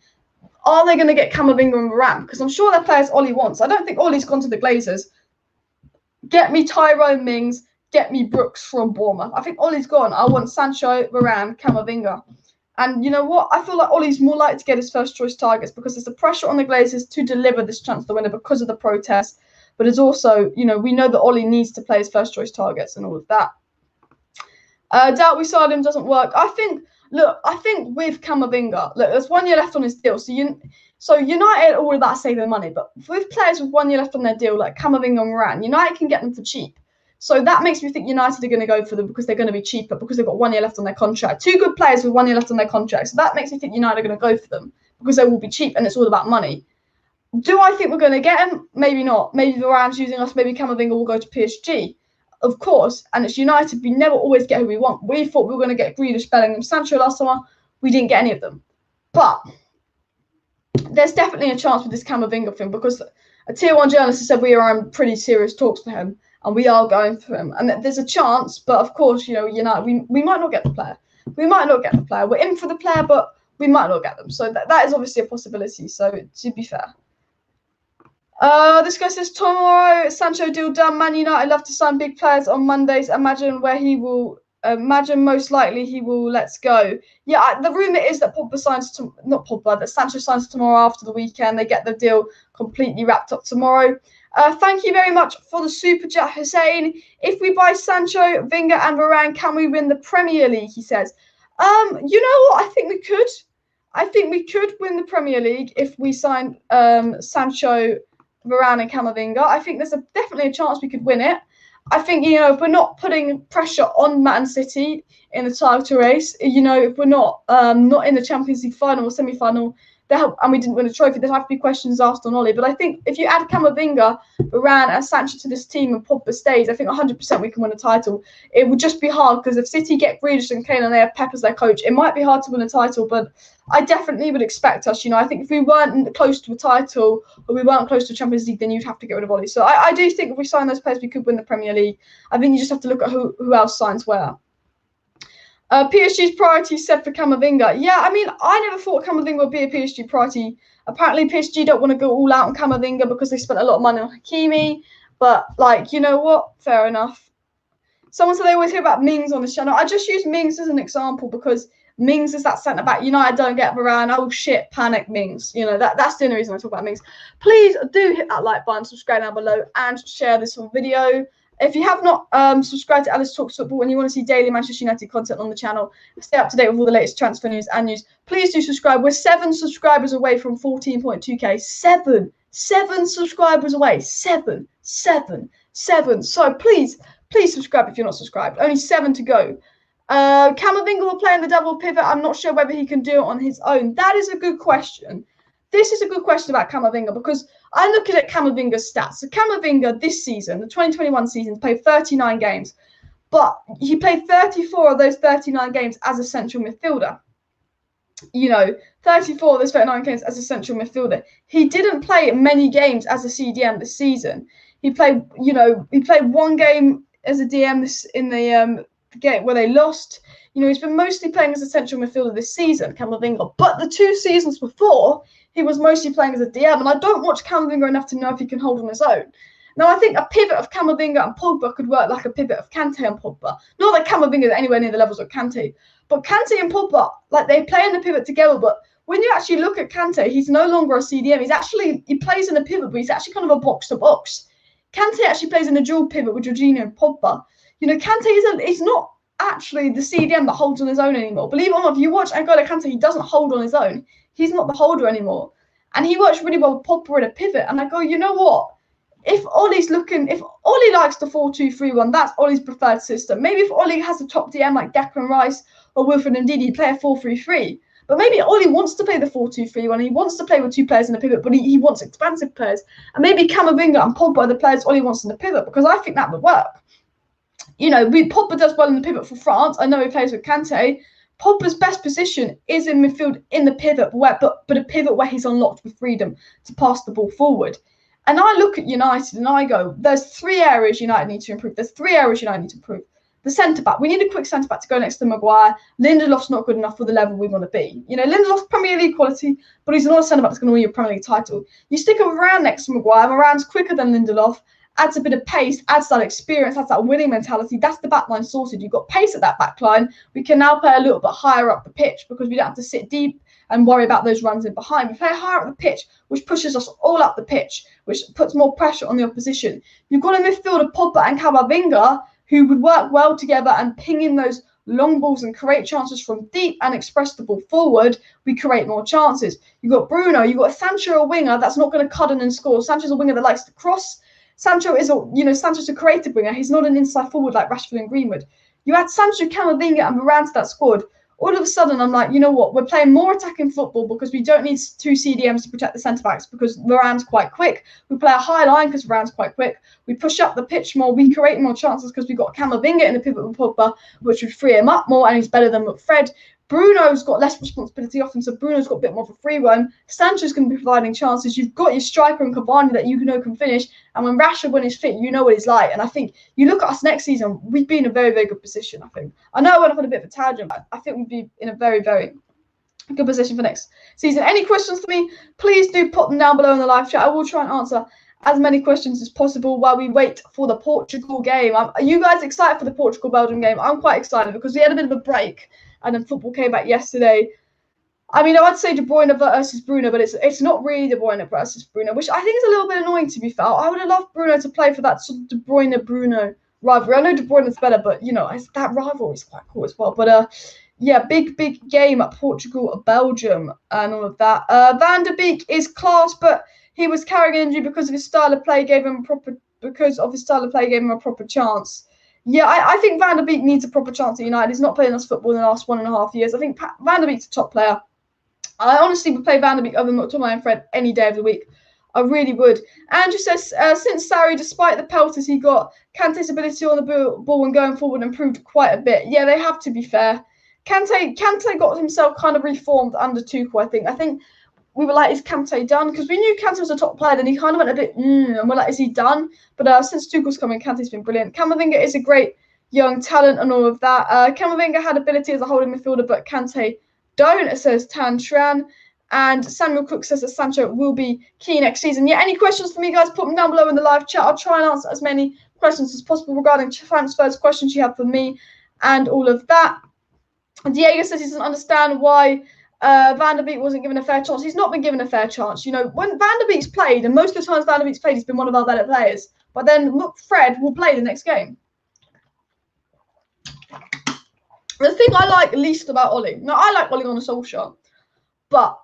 Are they going to get Camavinga and Varane? Because I'm sure they're players Ollie wants. I don't think Ollie's gone to the Glazers. Get me Tyrone Mings, get me Brooks from Bournemouth. I think Ollie's gone. I want Sancho, Varane, Camavinga. And you know what? I feel like Ollie's more likely to get his first choice targets, because there's the pressure on the Glazers to deliver this transfer window because of the protest. But it's also, we know that Ollie needs to play his first choice targets and all of that. Doubt we signed him doesn't work. I think with Camavinga, there's 1 year left on his deal. So United are all about saving money. But with players with 1 year left on their deal, like Camavinga and Varane, United can get them for cheap. So that makes me think United are going to go for them, because they're going to be cheaper, because they've got 1 year left on their contract. 2 good players with 1 year left on their contract. So that makes me think United are going to go for them, because they will be cheap, and it's all about money. Do I think we're going to get him? Maybe not. Maybe Varane's using us. Maybe Camavinga will go to PSG. Of course, and it's United. We never always get who we want. We thought we were going to get Grealish, Bellingham, Sancho last summer. We didn't get any of them. But there's definitely a chance with this Camavinga thing, because a Tier 1 journalist has said we are in pretty serious talks for him, and we are going for him. And there's a chance, but of course, United, we might not get the player. We might not get the player. We're in for the player, but we might not get them. So that is obviously a possibility, so to be fair. This guy says, tomorrow, Sancho deal done. Man United love to sign big players on Mondays. Imagine most likely he will. Let's go. Yeah, the rumour is that that Sancho signs tomorrow after the weekend. They get the deal completely wrapped up tomorrow. Thank you very much for the super chat, Hussein. If we buy Sancho, Vinga, and Varane, can we win the Premier League? He says. You know what? I think we could. I think we could win the Premier League if we sign Sancho, Varane and Camavinga. I think there's definitely a chance we could win it. I think, if we're not putting pressure on Man City in the title race, if we're not in the Champions League final or semi-final, and we didn't win a trophy, there'd have to be questions asked on Ollie. But I think if you add Camavinga, Varane and Sancho to this team and Pogba stays, I think 100% we can win a title. It would just be hard because if City get Grealish and Kane and they have Pep as their coach, it might be hard to win a title, but I definitely would expect us, I think if we weren't close to a title or we weren't close to a Champions League, then you'd have to get rid of Ollie. So I do think if we sign those players, we could win the Premier League. I think you just have to look at who else signs where. PSG's priority said for Camavinga. Yeah, I mean, I never thought Camavinga would be a PSG priority. Apparently, PSG don't want to go all out on Camavinga because they spent a lot of money on Hakimi. But, you know what? Fair enough. Someone said they always hear about Mings on the channel. I just use Mings as an example because Mings is that centre-back. United don't get Varane. Oh, shit, panic Mings. That's the only reason I talk about Mings. Please do hit that like button, subscribe down below, and share this video. If you have not subscribed to Alice Talks Football and you want to see daily Manchester United content on the channel, stay up to date with all the latest transfer news and news, please do subscribe. We're 7 subscribers away from 14.2k. 7 subscribers away. 7. So please subscribe if you're not subscribed. Only 7 to go. Camavinga will play in the double pivot. I'm not sure whether he can do it on his own. That is a good question. This is a good question about Camavinga because I'm looking at Camavinga's stats. So Camavinga this season, the 2021 season, played 39 games, but he played 34 of those 39 games as a central midfielder. 34 of those 39 games as a central midfielder. He didn't play many games as a CDM this season. He played, one game as a DM in the game where they lost. He's been mostly playing as a central midfielder this season, Camavinga. But the 2 seasons before, he was mostly playing as a DM, and I don't watch Camavinga enough to know if he can hold on his own. Now, I think a pivot of Camavinga and Pogba could work like a pivot of Kante and Pogba. Not that Camavinga is anywhere near the levels of Kante, but Kante and Pogba, they play in the pivot together. But when you actually look at Kante, he's no longer a CDM. He plays in a pivot, but he's actually kind of a box-to-box. Kante actually plays in a dual pivot with Jorginho and Pogba. Kante is not actually the CDM that holds on his own anymore. Believe it or not, if you watch N'Golo Kante, he doesn't hold on his own. He's not the holder anymore. And he works really well with Pogba in a pivot. And I go, you know what? If Ollie likes the 4-2-3-1, that's Ollie's preferred system. Maybe if Ollie has a top DM like Declan Rice or Wilfred Ndidi, he'd play a 4-3-3. But maybe Ollie wants to play the 4-2-3-1. He wants to play with 2 players in the pivot, but he wants expansive players. And maybe Camavinga and Pogba are the players Ollie wants in the pivot, because I think that would work. Pogba does well in the pivot for France. I know he plays with Kante. Pogba's best position is in midfield in the pivot, but a pivot where he's unlocked with freedom to pass the ball forward. And I look at United and I go, there's 3 areas United need to improve. The centre-back. We need a quick centre-back to go next to Maguire. Lindelof's not good enough for the level we want to be. Lindelof's Premier League quality, but he's not a centre-back that's going to win you a Premier League title. You stick a Varane next to Maguire. Varane's quicker than Lindelof, adds a bit of pace, adds that experience, adds that winning mentality. That's the backline sorted. You've got pace at that backline. We can now play a little bit higher up the pitch because we don't have to sit deep and worry about those runs in behind. We play higher up the pitch, which pushes us all up the pitch, which puts more pressure on the opposition. You've got a midfielder, Pogba and Camavinga, who would work well together and ping in those long balls and create chances from deep and express the ball forward. We create more chances. You've got Bruno. You've got Sancho, a winger that's not going to cut in and score. Sancho's a winger that likes to cross. Sancho's a creative winger. He's not an inside forward like Rashford and Greenwood. You add Sancho, Camavinga and Varane to that squad, all of a sudden I'm like, you know what? We're playing more attacking football because we don't need 2 CDMs to protect the centre-backs because Varane's quite quick. We play a high line because Varane's quite quick. We push up the pitch more. We create more chances because we've got Camavinga in the pivot with Pogba, which would free him up more, and he's better than Fred. Bruno's got less responsibility often, so Bruno's got a bit more of a free run. Sancho's going to be providing chances. You've got your striker and Cavani that you know can finish. And when Rashford, when he's fit, you know what he's like. And I think you look at us next season, we'd be in a very, very good position, I think. I know I went off on a bit of a tangent, but I think we'd be in a very, very good position for next season. Any questions for me, please do pop them down below in the live chat. I will try and answer as many questions as possible while we wait for the Portugal game. Are you guys excited for the Portugal-Belgium game? I'm quite excited because we had a bit of a break and then football came back yesterday. I mean, I would say De Bruyne versus Bruno, but it's not really De Bruyne versus Bruno, which I think is a little bit annoying, to be fair. I would have loved Bruno to play for that sort of De Bruyne-Bruno rivalry. I know De Bruyne is better, but, you know, that rivalry is quite cool as well. But, yeah, big game at Portugal-Belgium and all of that. Van der Beek is class, but he was carrying an injury because of his style of play gave him a proper chance. Yeah, I think Van der Beek needs a proper chance at United. He's not playing us football in the last 1.5 years. I think Van der Beek's a top player. I honestly would play Van der Beek over McTominay and Fred any day of the week. I really would. Andrew says, since Sarri, despite the pelters he got, Kante's ability on the ball and going forward improved quite a bit. Yeah, they have, to be fair. Kante got himself kind of reformed under Tuchel, I think. I think we were like, is Kante done? Because we knew Kante was a top player, then he kind of went a bit, and we're like, is he done? But since Tuchel's come in, Kante's been brilliant. Camavinga is a great young talent and all of that. Camavinga had ability as a holding midfielder, but Kante don't, it says Tan Tran. And Samuel Cook says that Sancho will be key next season. Yeah, any questions for me, guys, put them down below in the live chat. I'll try and answer as many questions as possible regarding transfers, questions you have for me, and all of that. Diego says he doesn't understand why Van der Beek wasn't given a fair chance. He's not been given a fair chance. You know, when Van der Beek's played, and most of the times Van der Beek's played, he's been one of our better players. But then, look, Fred will play the next game. The thing I like least about Ollie, now I like Ollie on a Solskjaer, but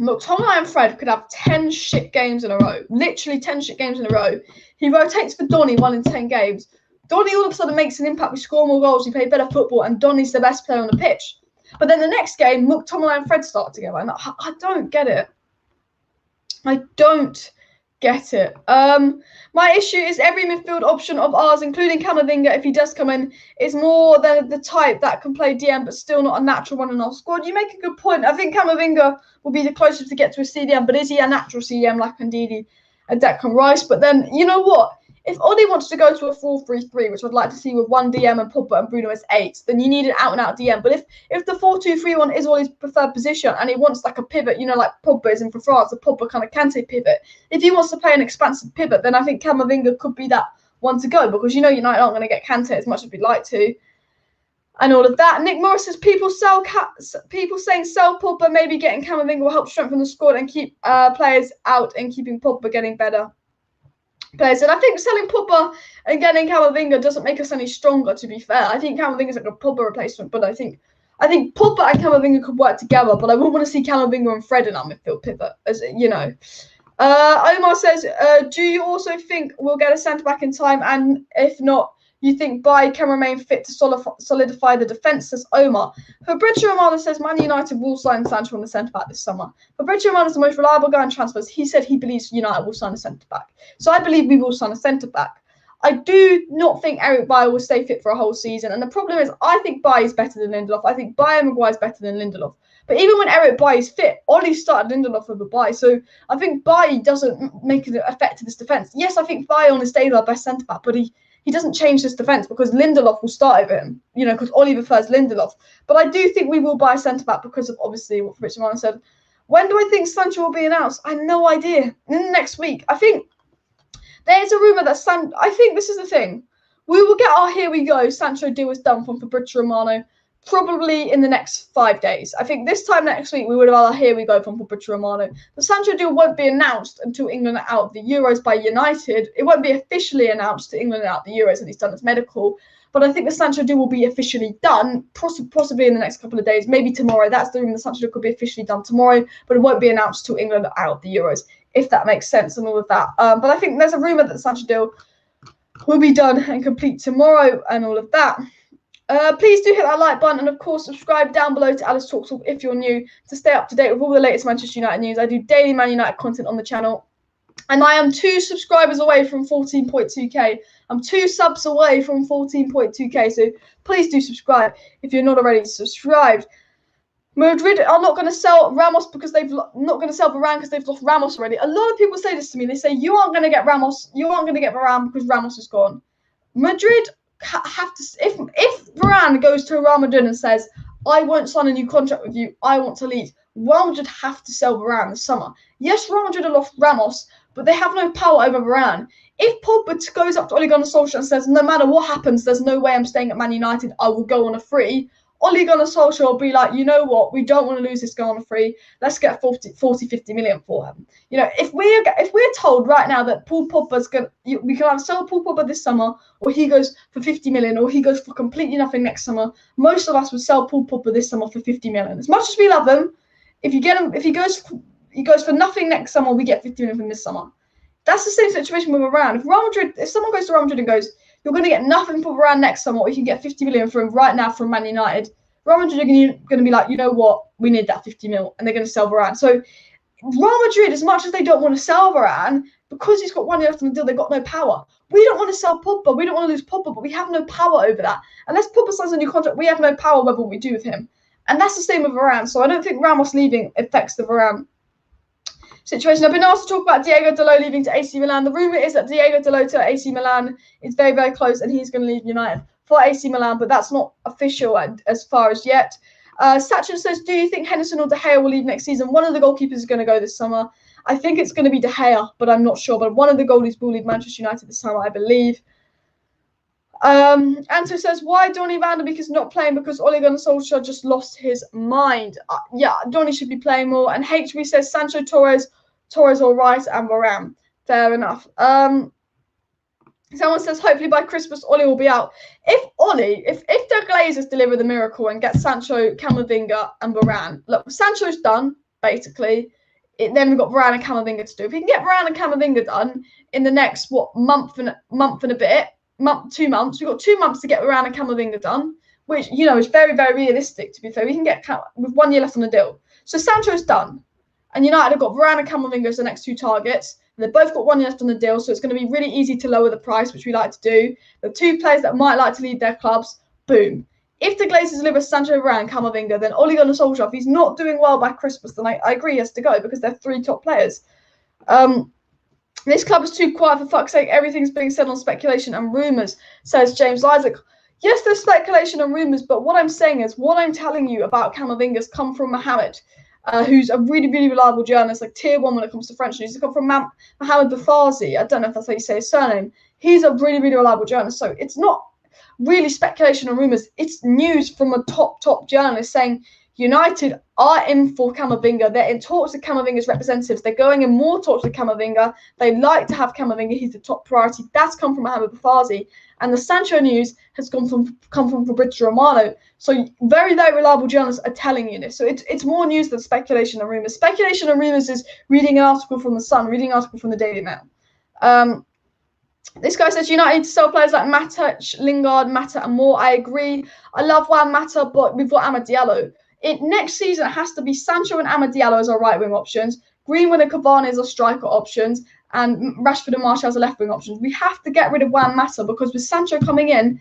McTominay and Fred could have 10 shit games in a row. Literally 10 shit games in a row. He rotates for Donny 1 in 10 games. Donny all of a sudden makes an impact. We score more goals. We play better football. And Donny's the best player on the pitch. But then the next game, McTominay and Fred start together. And I don't get it. I don't get it. My issue is every midfield option of ours, including Camavinga, if he does come in, is more than the type that can play DM, but still not a natural one in our squad. You make a good point. I think Camavinga will be the closest to get to a CDM, but is he a natural CDM like Ndidi and Declan Rice? But then, you know what? If Ollie wants to go to a 4-3-3, which I'd like to see with one DM and Pogba and Bruno as 8, then you need an out-and-out DM. But if the 4-2-3-1 is Ollie's preferred position and he wants like a pivot, you know, like Pogba is in for France, a Pogba kind of Kante pivot. If he wants to play an expansive pivot, then I think Camavinga could be that one to go because, you know, United aren't going to get Kante as much as we'd like to. And all of that. Nick Morris says people saying sell Pogba, maybe getting Camavinga will help strengthen the squad and keep players out and keeping Pogba getting better players. And I think selling Pogba and getting Camavinga doesn't make us any stronger, to be fair. I think Camavinga is like a Pogba replacement, but I think Pogba and Camavinga could work together, but I wouldn't want to see Camavinga and Fred in our midfield pivot, as you know. Omar says, do you also think we'll get a centre-back in time? And if not, you think Bailly can remain fit to solidify the defence, says Omar. Fabrizio Romano says Man United will sign Sancho on the centre-back this summer. Fabrizio Romano is the most reliable guy in transfers. He said he believes United will sign a centre-back. So I believe we will sign a centre-back. I do not think Eric Bailly will stay fit for a whole season. And the problem is, I think Bailly is better than Lindelof. I think Bailly and Maguire is better than Lindelof. But even when Eric Bailly is fit, Ollie started Lindelof over Bailly. So I think Bailly doesn't make an effect to this defence. Yes, I think Bailly on his day is our best centre-back, but he doesn't change this defence because Lindelof will start over him, you know, because Ollie prefers Lindelof. But I do think we will buy a centre-back because of, obviously, what Fabrizio Romano said. When do I think Sancho will be announced? I have no idea. In the next week. I think there's a rumour that I think this is the thing. We will get our here we go Sancho deal is done from Fabrizio Romano probably in the next 5 days. I think this time next week we would have our here we go from Fabrizio Romano. The Sancho deal won't be announced until England are out of the Euros by United. It won't be officially announced to England are out of the Euros and he's done his medical. But I think the Sancho deal will be officially done, possibly in the next couple of days, maybe tomorrow. That's the rumour. The Sancho deal could be officially done tomorrow, but it won't be announced till England are out of the Euros, if that makes sense and all of that. But I think there's a rumour that the Sancho deal will be done and complete tomorrow and all of that. Please do hit that like button and, of course, subscribe down below to Alice Talks if you're new to stay up to date with all the latest Manchester United news. I do daily Man United content on the channel. And I am 2 subscribers away from 14.2k. I'm 2 subs away from 14.2k. So please do subscribe if you're not already subscribed. Madrid are not going to sell Ramos because they've not going to sell Varane because they've lost Ramos already. A lot of people say this to me. They say you aren't going to get Ramos. You aren't going to get Varane because Ramos is gone. Madrid have to. If Varane goes to Real Madrid and says, "I won't sign a new contract with you. I want to leave," Real Madrid have to sell Varane this summer. Yes, Real Madrid have lost Ramos, but they have no power over Varane. If Pogba goes up to Ole Gunnar Solskjaer and says, no matter what happens, there's no way I'm staying at Man United, I will go on a free, Ole Gunnar Solskjaer will be like, you know what, we don't want to lose this guy on a free. Let's get 40, 50 million for him. You know, if we're told right now that Paul Pogba's we can either sell Paul Pogba this summer, or he goes for 50 million, or he goes for completely nothing next summer, most of us would sell Paul Pogba this summer for 50 million. As much as we love him, if you get him, if he goes for nothing next summer, we get 50 million from this summer. That's the same situation with Varane. If someone goes to Real Madrid and goes, you're going to get nothing for Varane next summer, or you can get 50 million for him right now from Man United, Real Madrid are going to be like, you know what, we need that 50 mil, and they're going to sell Varane. So Real Madrid, as much as they don't want to sell Varane, because he's got 1 year left on the deal, they've got no power. We don't want to sell Pogba, we don't want to lose Pogba, but we have no power over that. Unless Pogba signs a new contract, we have no power over what we do with him. And that's the same with Varane. So I don't think Ramos leaving affects the Varane situation. I've been asked to talk about Diego Dalot leaving to AC Milan. The rumour is that Diego Dalot to AC Milan is very, very close, and he's going to leave United for AC Milan, but that's not official as far as yet. Sachin says, do you think Henderson or De Gea will leave next season? One of the goalkeepers is going to go this summer. I think it's going to be De Gea, but I'm not sure. But one of the goalies will leave Manchester United this summer, I believe. Anto says, why Donny van de Beek is not playing? Because Ole Gunnar Solskjaer just lost his mind. Yeah, Donny should be playing more. And HB says, Sancho, Torres all right, and Varane. Fair enough. Someone says, hopefully by Christmas, Ole will be out. If the Glazers deliver the miracle and get Sancho, Camavinga, and Varane, look, Sancho's done, basically. Then we've got Varane and Camavinga to do. If we can get Varane and Camavinga done in the next, month and a bit, 2 months, we've got 2 months to get Varane and Camavinga done, which, you know, is very, very realistic, to be fair. We can get with 1 year left on the deal. So Sancho's done. And United have got Varane and Camavinga as the next 2 targets. And they've both got 1 year left on the deal, so it's going to be really easy to lower the price, which we like to do. The 2 players that might like to leave their clubs, boom. If the Glazers deliver Sancho, Varane, Camavinga, then Ole Gunnar Solskjaer, if he's not doing well by Christmas, then I agree he has to go, because they're 3 top players. This club is too quiet, for fuck's sake. Everything's being said on speculation and rumours, says James Isaac. Yes, there's speculation and rumours, but what I'm saying is, what I'm telling you about Camavinga's come from Mohammed, who's a really, really reliable journalist, like tier 1 when it comes to French news. He's come from Mohamed Bafazi. I don't know if that's how you say his surname. He's a really, really reliable journalist. So it's not really speculation or rumours. It's news from a top journalist saying United are in for Camavinga. They're in talks with Camavinga's representatives. They're going in more talks with Camavinga. They like to have Camavinga. He's the top priority. That's come from Mohamed Bafazi. And the Sancho news has come from Fabrizio Romano. So very, very reliable journalists are telling you this. So it's more news than speculation and rumours. Speculation and rumours is reading an article from The Sun, reading an article from the Daily Mail. This guy says United need to sell players like Matic, Lingard, Mata and more. I agree. I love Juan Mata, but we've got Amad Diallo. Next season, it has to be Sancho and Amad Diallo as our right-wing options, Greenwood and Cavani as our striker options, and Rashford and Martial as our left-wing options. We have to get rid of Juan Mata, because with Sancho coming in,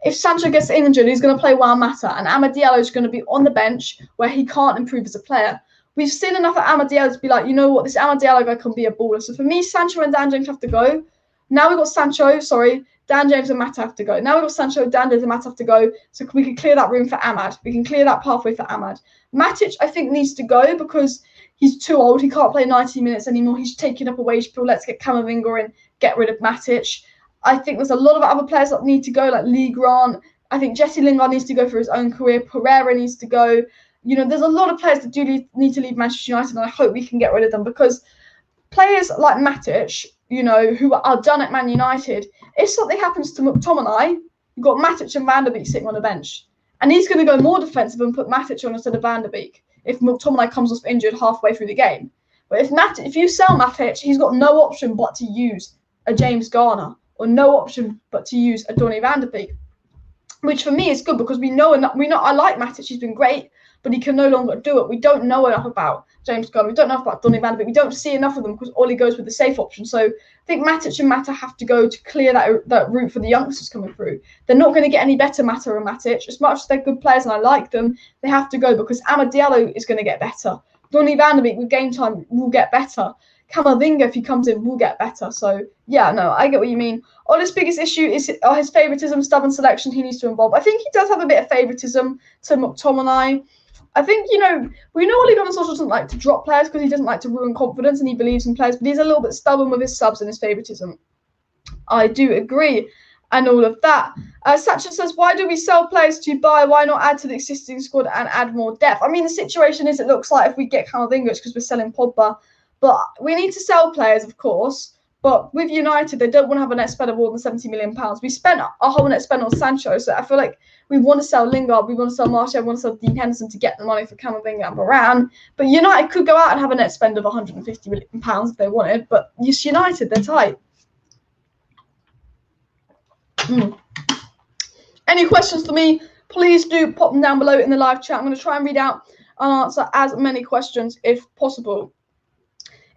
if Sancho gets injured, he's going to play Juan Mata, and Amad Diallo is going to be on the bench where he can't improve as a player. We've seen enough of Amad Diallo to be like, you know what, this Amad Diallo guy can be a baller. So for me, Sancho and Dan James have to go. Now we've got Sancho, Dan James and Mata have to go. Now we've got Sancho, Dan James and Mata have to go, so we can clear that room for Amad. We can clear that pathway for Amad. Matic, I think, needs to go because he's too old. He can't play 90 minutes anymore. He's taking up a wage bill. Let's get Camavinga in, get rid of Matic. I think there's a lot of other players that need to go, like Lee Grant. I think Jesse Lingard needs to go for his own career. Pereira needs to go. You know, there's a lot of players that do need to leave Manchester United, and I hope we can get rid of them, because players like Matic, you know, who are done at Man United, if something happens to McTominay, you've got Matic and Van der Beek sitting on the bench. And he's going to go more defensive and put Matic on instead of Van der Beek if McTominay comes off injured halfway through the game. But if you sell Matic, he's got no option but to use a James Garner, or no option but to use a Donny van der Beek, which for me is good, because we know I like Matic. He's been great, but he can no longer do it. We don't know enough about James Garner. We don't know enough about Donny van der Beek. We don't see enough of them, because Ole goes with the safe option. So I think Matic and Mata have to go to clear that route for the youngsters coming through. They're not going to get any better, Mata and Matic. As much as they're good players and I like them, they have to go, because Amad Diallo is going to get better. Donny van der Beek with game time will get better. Camavinga, if he comes in, will get better. So, yeah, no, I get what you mean. Ole's biggest issue is his favouritism, stubborn selection he needs to involve. I think he does have a bit of favouritism to McTominay. I think, you know, we know Ole Gunnar Solskjaer doesn't like to drop players because he doesn't like to ruin confidence and he believes in players, but he's a little bit stubborn with his subs and his favouritism. I do agree, and all of that. Sancho says, why do we sell players to buy? Why not add to the existing squad and add more depth? I mean, the situation is, it looks like if we get Camavinga, it's because we're selling Pogba. But we need to sell players, of course. But with United, they don't want to have a net spend of more than £70 million. We spent a whole net spend on Sancho, so I feel like we want to sell Lingard, we want to sell Martial, we want to sell Dean Henderson to get the money for Camavinga and Varane. But United could go out and have a net spend of £150 million if they wanted. But it's United, they're tight. Any questions for me, please do pop them down below in the live chat. I'm going to try and read out and answer as many questions if possible.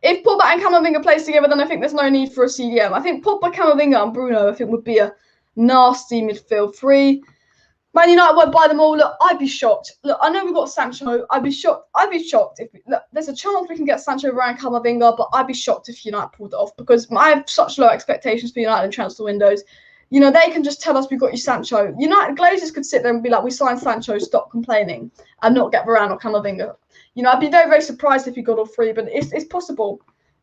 If Pogba and Camavinga plays together, then I think there's no need for a CDM. I think Pogba, Camavinga and Bruno, I think, would be a nasty midfield three. Man United won't buy them all. Look, I'd be shocked. Look, I know we've got Sancho. I'd be shocked if look, there's a chance we can get Sancho, Varane, Camavinga, but I'd be shocked if United pulled it off because I have such low expectations for United in transfer windows. You know, they can just tell us we've got you Sancho. United Glazers could sit there and be like, we signed Sancho, stop complaining, and not get Varane or Camavinga. You know, I'd be very, very surprised if you got all three, but it's possible.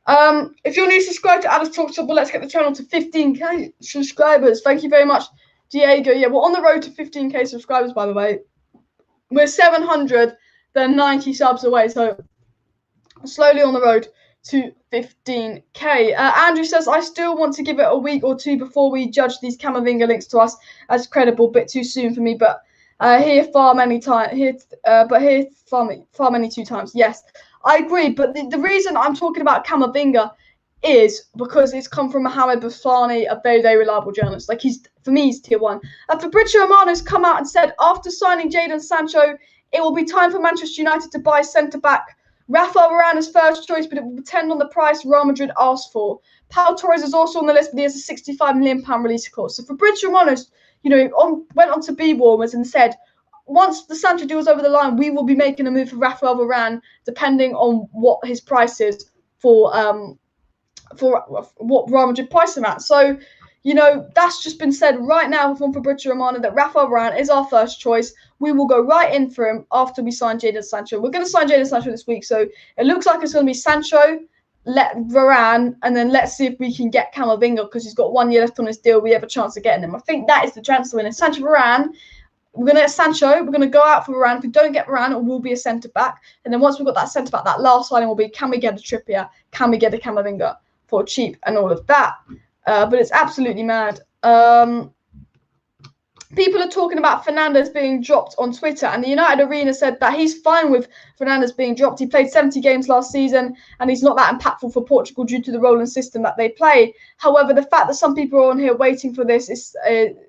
If you're new, subscribe to Alice Talks Football. Let's get the channel to 15k subscribers. Thank you very much, Diego. Yeah, we're on the road to 15k subscribers, by the way. We're 790 subs away, so slowly on the road to 15k. Andrew says, I still want to give it a week or two before we judge these Camavinga links to us as credible. Bit too soon for me, but here far many times. Here far many 2 times. Yes, I agree. But the reason I'm talking about Camavinga is because it's come from Mohamed Boussani, a very, very reliable journalist. Like, for me, he's tier 1. Fabrizio Romano's come out and said, after signing Jadon Sancho, it will be time for Manchester United to buy centre-back Rafael Varane is first choice, but it will depend on the price Real Madrid asked for. Pau Torres is also on the list, but he has a £65 million release clause. So Fabrizio Romano, you know, went on to B-Warmers and said, once the Sancho deal is over the line, we will be making a move for Rafael Varane, depending on what his price is for what Real Madrid price him at. So, you know, that's just been said right now from Fabrizio Romano that Rafael Varane is our first choice. We will go right in for him after we sign Jadon Sancho. We're going to sign Jadon Sancho this week, so it looks like it's going to be Sancho, let Varane, and then let's see if we can get Camavinga because he's got 1 year left on his deal. We have a chance of getting him. I think that is the transfer winner. Sancho, Varane. We're going to get Sancho. We're going to go out for Varane. If we don't get Varane, it will be a centre-back. And then once we've got that centre-back, that last signing will be, can we get a Trippier? Can we get a Camavinga for cheap and all of that? But it's absolutely mad. People are talking about Fernandes being dropped on Twitter, and the United Arena said that he's fine with Fernandes being dropped. He played 70 games last season, and he's not that impactful for Portugal due to the rolling system that they play. However, the fact that some people are on here waiting for this is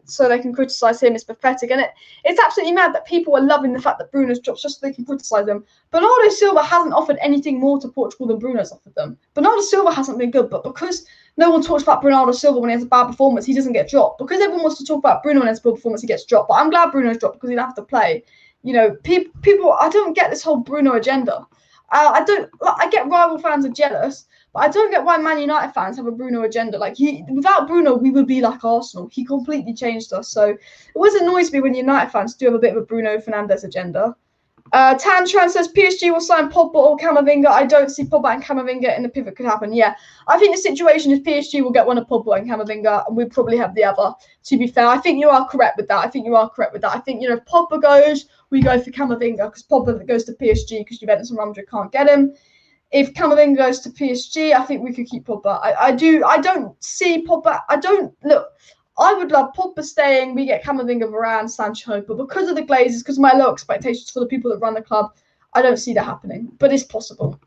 so they can criticise him is pathetic, and it's absolutely mad that people are loving the fact that Bruno's dropped just so they can criticise him. Bernardo Silva hasn't offered anything more to Portugal than Bruno's offered them. Bernardo Silva hasn't been good, but because no one talks about Bernardo Silva when he has a bad performance, he doesn't get dropped. Because everyone wants to talk about Bruno when he has a bad performance, he gets dropped. But I'm glad Bruno's dropped because he doesn't have to play. You know, people, I don't get this whole Bruno agenda. I get rival fans are jealous, but I don't get why Man United fans have a Bruno agenda. Like, without Bruno, we would be like Arsenal. He completely changed us. So it always annoys me when United fans do have a bit of a Bruno Fernandes agenda. Tan Tran says PSG will sign Pogba or Camavinga. I don't see Pogba and Camavinga in the pivot could happen. Yeah, I think the situation is PSG will get one of Pogba and Camavinga, and we'll probably have the other. To be fair, I think you are correct with that. I think, you know, if Pogba goes, we go for Camavinga because Pogba goes to PSG because Juventus and Real Madrid can't get him. If Camavinga goes to PSG, I think we could keep Pogba. I don't see Pogba. I would love Pogba staying. We get Camavinga, Varane, Sancho. But because of the Glazers, because of my low expectations for the people that run the club, I don't see that happening. But it's possible.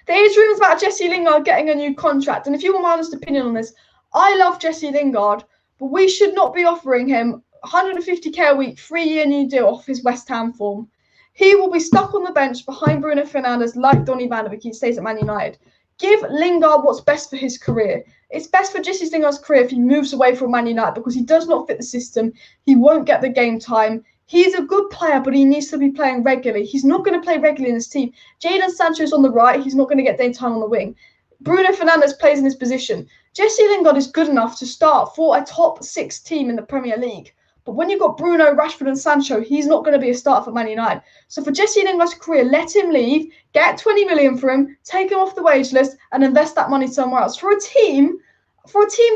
There is rumours about Jesse Lingard getting a new contract. And if you want my honest opinion on this, I love Jesse Lingard, but we should not be offering him 150k a week, 3-year new deal off his West Ham form. He will be stuck on the bench behind Bruno Fernandes like Donny van de Beek. He stays at Man United. Give Lingard what's best for his career. It's best for Jesse Lingard's career if he moves away from Man United because he does not fit the system. He won't get the game time. He's a good player, but he needs to be playing regularly. He's not going to play regularly in this team. Jadon Sancho's on the right. He's not going to get game time on the wing. Bruno Fernandes plays in his position. Jesse Lingard is good enough to start for a top 6 team in the Premier League. But when you've got Bruno, Rashford and Sancho, he's not going to be a starter for Man United. So for Jesse Lingard's career, let him leave, get 20 million for him, take him off the wage list and invest that money somewhere else. For a team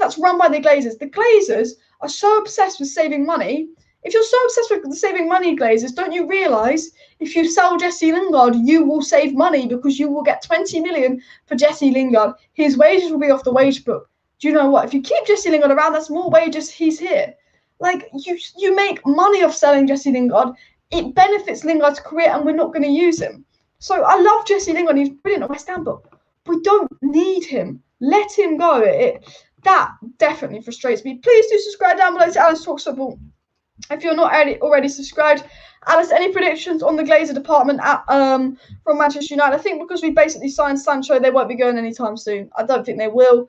that's run by the Glazers are so obsessed with saving money. If you're so obsessed with saving money, Glazers, don't you realise if you sell Jesse Lingard, you will save money because you will get 20 million for Jesse Lingard. His wages will be off the wage book. Do you know what? If you keep Jesse Lingard around, that's more wages he's here. Like, you make money off selling Jesse Lingard. It benefits Lingard's career and we're not going to use him. So I love Jesse Lingard. He's brilliant at West Ham, but we don't need him. Let him go. That definitely frustrates me. Please do subscribe down below to Alice Talks Football if you're not already subscribed. Alice, any predictions on the Glazer department from Manchester United? I think because we basically signed Sancho, they won't be going anytime soon. I don't think they will.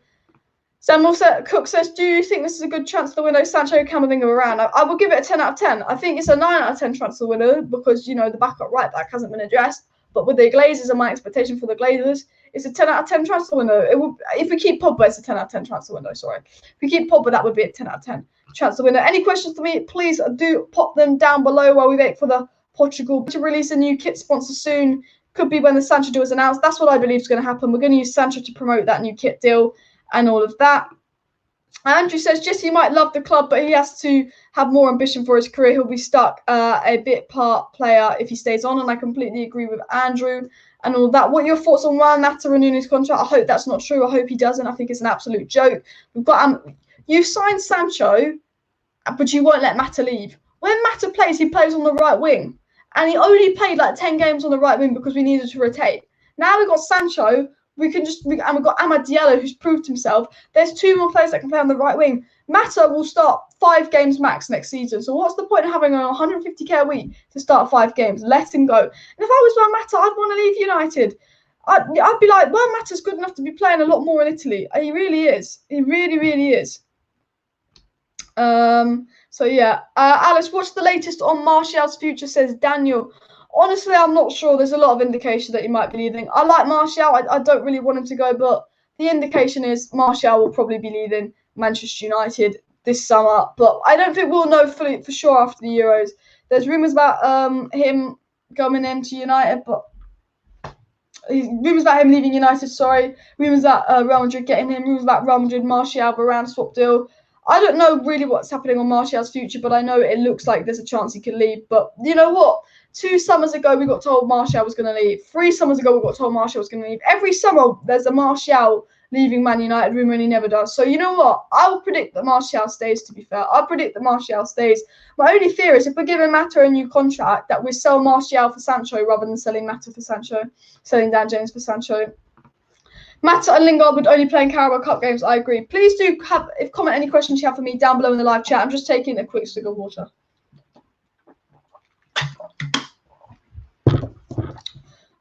Samuel Cook says, do you think this is a good transfer window? Sancho, Camavinga, Varane? I will give it a 10 out of 10. I think it's a 9 out of 10 transfer window because, you know, the backup right back hasn't been addressed. But with the Glazers and my expectation for the Glazers, it's a 10 out of 10 transfer window. It will, if we keep Pogba, it's a 10 out of 10 transfer window, sorry. If we keep Pogba, that would be a 10 out of 10 transfer window. Any questions for me, please do pop them down below while we wait for the Portugal to release a new kit sponsor soon. Could be when the Sancho deal is announced. That's what I believe is going to happen. We're going to use Sancho to promote that new kit deal and all of that. Andrew says, Jesse might love the club, but he has to have more ambition for his career. He'll be stuck a bit part player if he stays on, and I completely agree with Andrew and all that. What are your thoughts on Juan Mata renewing his contract? I hope that's not true. I hope he doesn't. I think it's an absolute joke. We've got you signed Sancho, but you won't let Mata leave. When Mata plays, he plays on the right wing, and he only played like 10 games on the right wing because we needed to rotate. Now we've got Sancho. We've got Amad Diallo, who's proved himself. There's 2 more players that can play on the right wing. Mata will start 5 games max next season. So what's the point of having a 150k a week to start 5 games? Let him go. And if I was Juan Mata, I'd want to leave United. I'd be like, Juan Mata's good enough to be playing a lot more in Italy. He really is. He really, really is. So yeah. Alice, what's the latest on Martial's future, says Daniel. Honestly, I'm not sure. There's a lot of indication that he might be leaving. I like Martial. I don't really want him to go, but the indication is Martial will probably be leaving Manchester United this summer. But I don't think we'll know fully for sure after the Euros. There's rumours about him coming into United, but rumours about him leaving United, sorry. Rumours that Real Madrid getting him. Rumours about Real Madrid, Martial, Varane swap deal. I don't know really what's happening on Martial's future, but I know it looks like there's a chance he could leave. But you know what? 2 summers ago, we got told Martial was going to leave. 3 summers ago, we got told Martial was going to leave. Every summer, there's a Martial leaving Man United rumour, and he never does. So you know what? I will predict that Martial stays, to be fair. I'll predict that Martial stays. My only fear is if we're giving Mata a new contract, that we sell Martial for Sancho rather than selling Mata for Sancho, selling Dan James for Sancho. Mata and Lingard would only play in Carabao Cup games. I agree. Please do comment any questions you have for me down below in the live chat. I'm just taking a quick swig of water.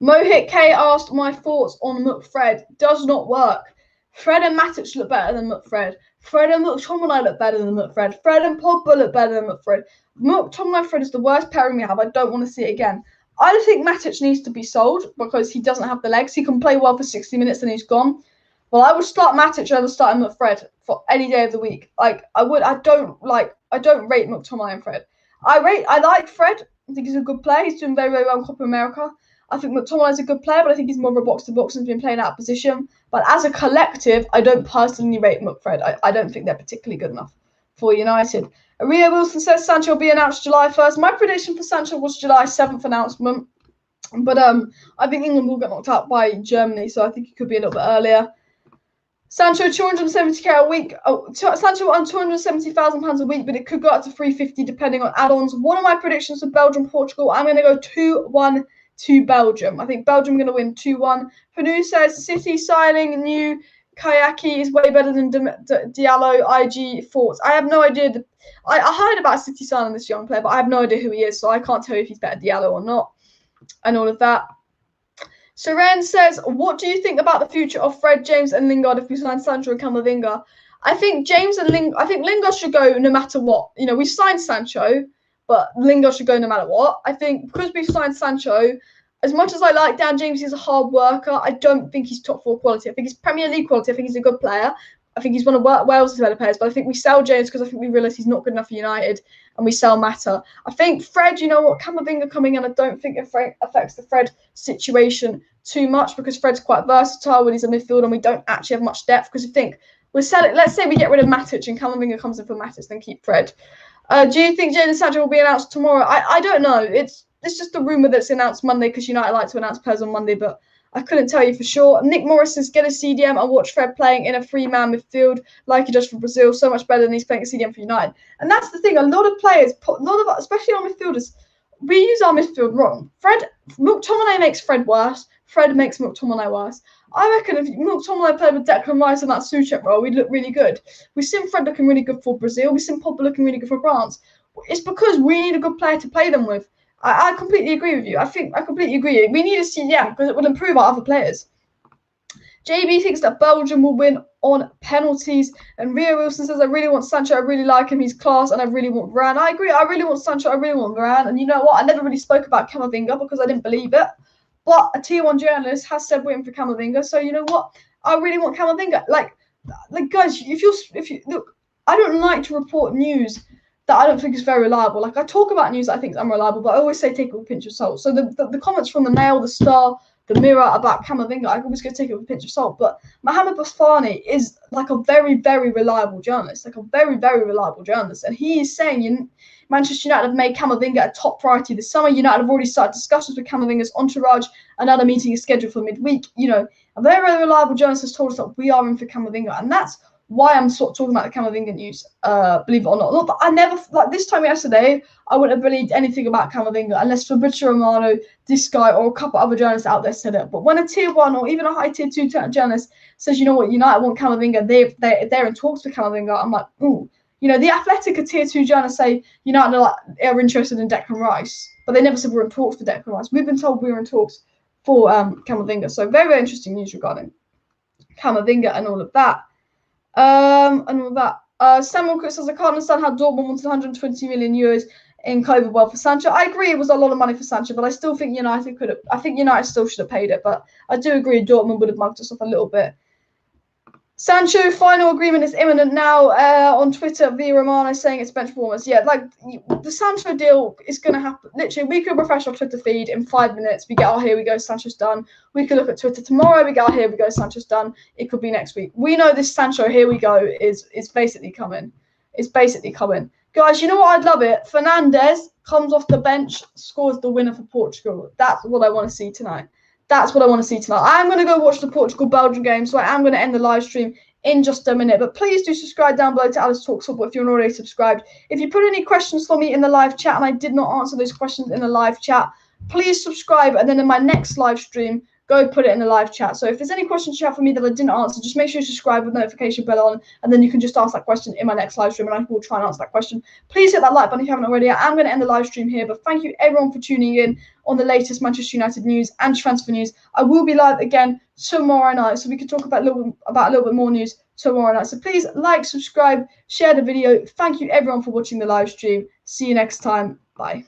Mohit K asked my thoughts on McFred. Does not work. Fred and Matic look better than McFred. Fred and McTominay look better than McFred. Fred and Pogba look better than McFred. McTominay and Fred is the worst pairing we have. I don't want to see it again. I don't think Matic needs to be sold because he doesn't have the legs. He can play well for 60 minutes and he's gone. Well, I would start Matic over starting McFred for any day of the week. Like I don't rate McTominay and Fred. I like Fred. I think he's a good player. He's doing very, very well in Copa America. I think McTominay is a good player, but I think he's more of a box-to-box and has been playing out of position. But as a collective, I don't personally rate McFred. I don't think they're particularly good enough for United. Ria Wilson says Sancho will be announced July 1st. My prediction for Sancho was July 7th announcement. But I think England will get knocked out by Germany, so I think it could be a little bit earlier. Sancho, 270k a week. Sancho on £270,000 a week, but it could go up to 350 depending on add-ons. One of my predictions for Belgium-Portugal, I'm going to go 2-1 to Belgium. I think Belgium are going to win 2-1. Panu says City signing new Kayaki is way better than Diallo. IG thoughts. I have no idea. I heard about City signing this young player, but I have no idea who he is, so I can't tell you if he's better Diallo or not, and all of that. Seren says, what do you think about the future of Fred, James, and Lingard if we sign Sancho and Camavinga? I think Lingard should go no matter what. You know, we signed Sancho, but Lingard should go no matter what. I think because we've signed Sancho, as much as I like Dan James, he's a hard worker. I don't think he's top 4 quality. I think he's Premier League quality. I think he's a good player. I think he's one of Wales' better players, but I think we sell James because I think we realise he's not good enough for United, and we sell Mata. I think Fred, you know what, Camavinga coming in, I don't think it affects the Fred situation too much because Fred's quite versatile when he's a midfield and we don't actually have much depth because I think we're selling, let's say we get rid of Matic and Camavinga comes in for Matic, then keep Fred. Do you think Jadon Sancho will be announced tomorrow? I don't know. It's just a rumour that's announced Monday because United like to announce players on Monday, but I couldn't tell you for sure. Nick Morris says, get a CDM. I watch Fred playing in a three-man midfield like he does for Brazil. So much better than he's playing a CDM for United. And that's the thing. A lot of players, especially our midfielders, we use our midfield wrong. McTominay makes Fred worse. Fred makes McTominay worse. I reckon if McTominay played with Declan Rice in that Solskjaer role, we'd look really good. We've seen Fred looking really good for Brazil. We've seen Pogba looking really good for France. It's because we need a good player to play them with. I completely agree with you. I completely agree. We need a CDM because it will improve our other players. JB thinks that Belgium will win on penalties. And Rio Wilson says, I really want Sancho. I really like him. He's class. And I really want Varane. I agree. I really want Sancho. I really want Varane. And you know what? I never really spoke about Camavinga because I didn't believe it. But a Tier 1 journalist has said waiting for Camavinga. So you know what? I really want Camavinga. Like guys, if you look, I don't like to report news that I don't think is very reliable. Like I talk about news that I think is unreliable, but I always say take it with a pinch of salt. So the comments from the Mail, the Star, the Mirror about Camavinga, I always go take it with a pinch of salt. But Mohamed Bafani is like a very, very reliable journalist, and he is saying Manchester United have made Camavinga a top priority this summer. United have already started discussions with Camavinga's entourage. Another meeting is scheduled for midweek. You know, a very, very reliable journalist has told us that we are in for Camavinga, and that's why I'm sort of talking about the Camavinga news, believe it or not. But I never, like this time yesterday, I wouldn't have believed anything about Camavinga unless Fabrizio Romano, this guy, or a couple other journalists out there said it. But when a Tier 1 or even a high Tier 2 journalist says, you know what, United want Camavinga, they're in talks with Camavinga, I'm like, ooh. You know, the Athletic, a Tier 2 journalists say United are interested in Declan Rice, but they never said we're in talks for Declan Rice. We've been told we were in talks for Camavinga. So very, very interesting news regarding Camavinga and all of that. Samuel Chris says, I can't understand how Dortmund wanted 120 million euros in COVID well for Sancho. I agree it was a lot of money for Sancho, but I still think United still should have paid it. But I do agree Dortmund would have mugged us off a little bit. Sancho, final agreement is imminent now. On Twitter, via Romano saying it's bench warmers. Yeah, like the Sancho deal is going to happen. Literally, we could refresh our Twitter feed in 5 minutes. We get, oh, here we go, Sancho's done. We could look at Twitter tomorrow. We go, oh, here we go, Sancho's done. It could be next week. We know this Sancho, here we go, is basically coming. It's basically coming. Guys, you know what? I'd love it. Fernandes comes off the bench, scores the winner for Portugal. That's what I want to see tonight. That's what I want to see tonight. I'm going to go watch the Portugal-Belgium game, so I am going to end the live stream in just a minute. But please do subscribe down below to Alice Talks Football if you're not already subscribed. If you put any questions for me in the live chat and I did not answer those questions in the live chat, please subscribe. And then in my next live stream, go put it in the live chat. So if there's any questions you have for me that I didn't answer, just make sure you subscribe with notification bell on, and then you can just ask that question in my next live stream, and I will try and answer that question. Please hit that like button if you haven't already. I am going to end the live stream here, but thank you everyone for tuning in on the latest Manchester United news and transfer news. I will be live again tomorrow night, so we can talk about a little bit more news tomorrow night. So please like, subscribe, share the video. Thank you everyone for watching the live stream. See you next time. Bye.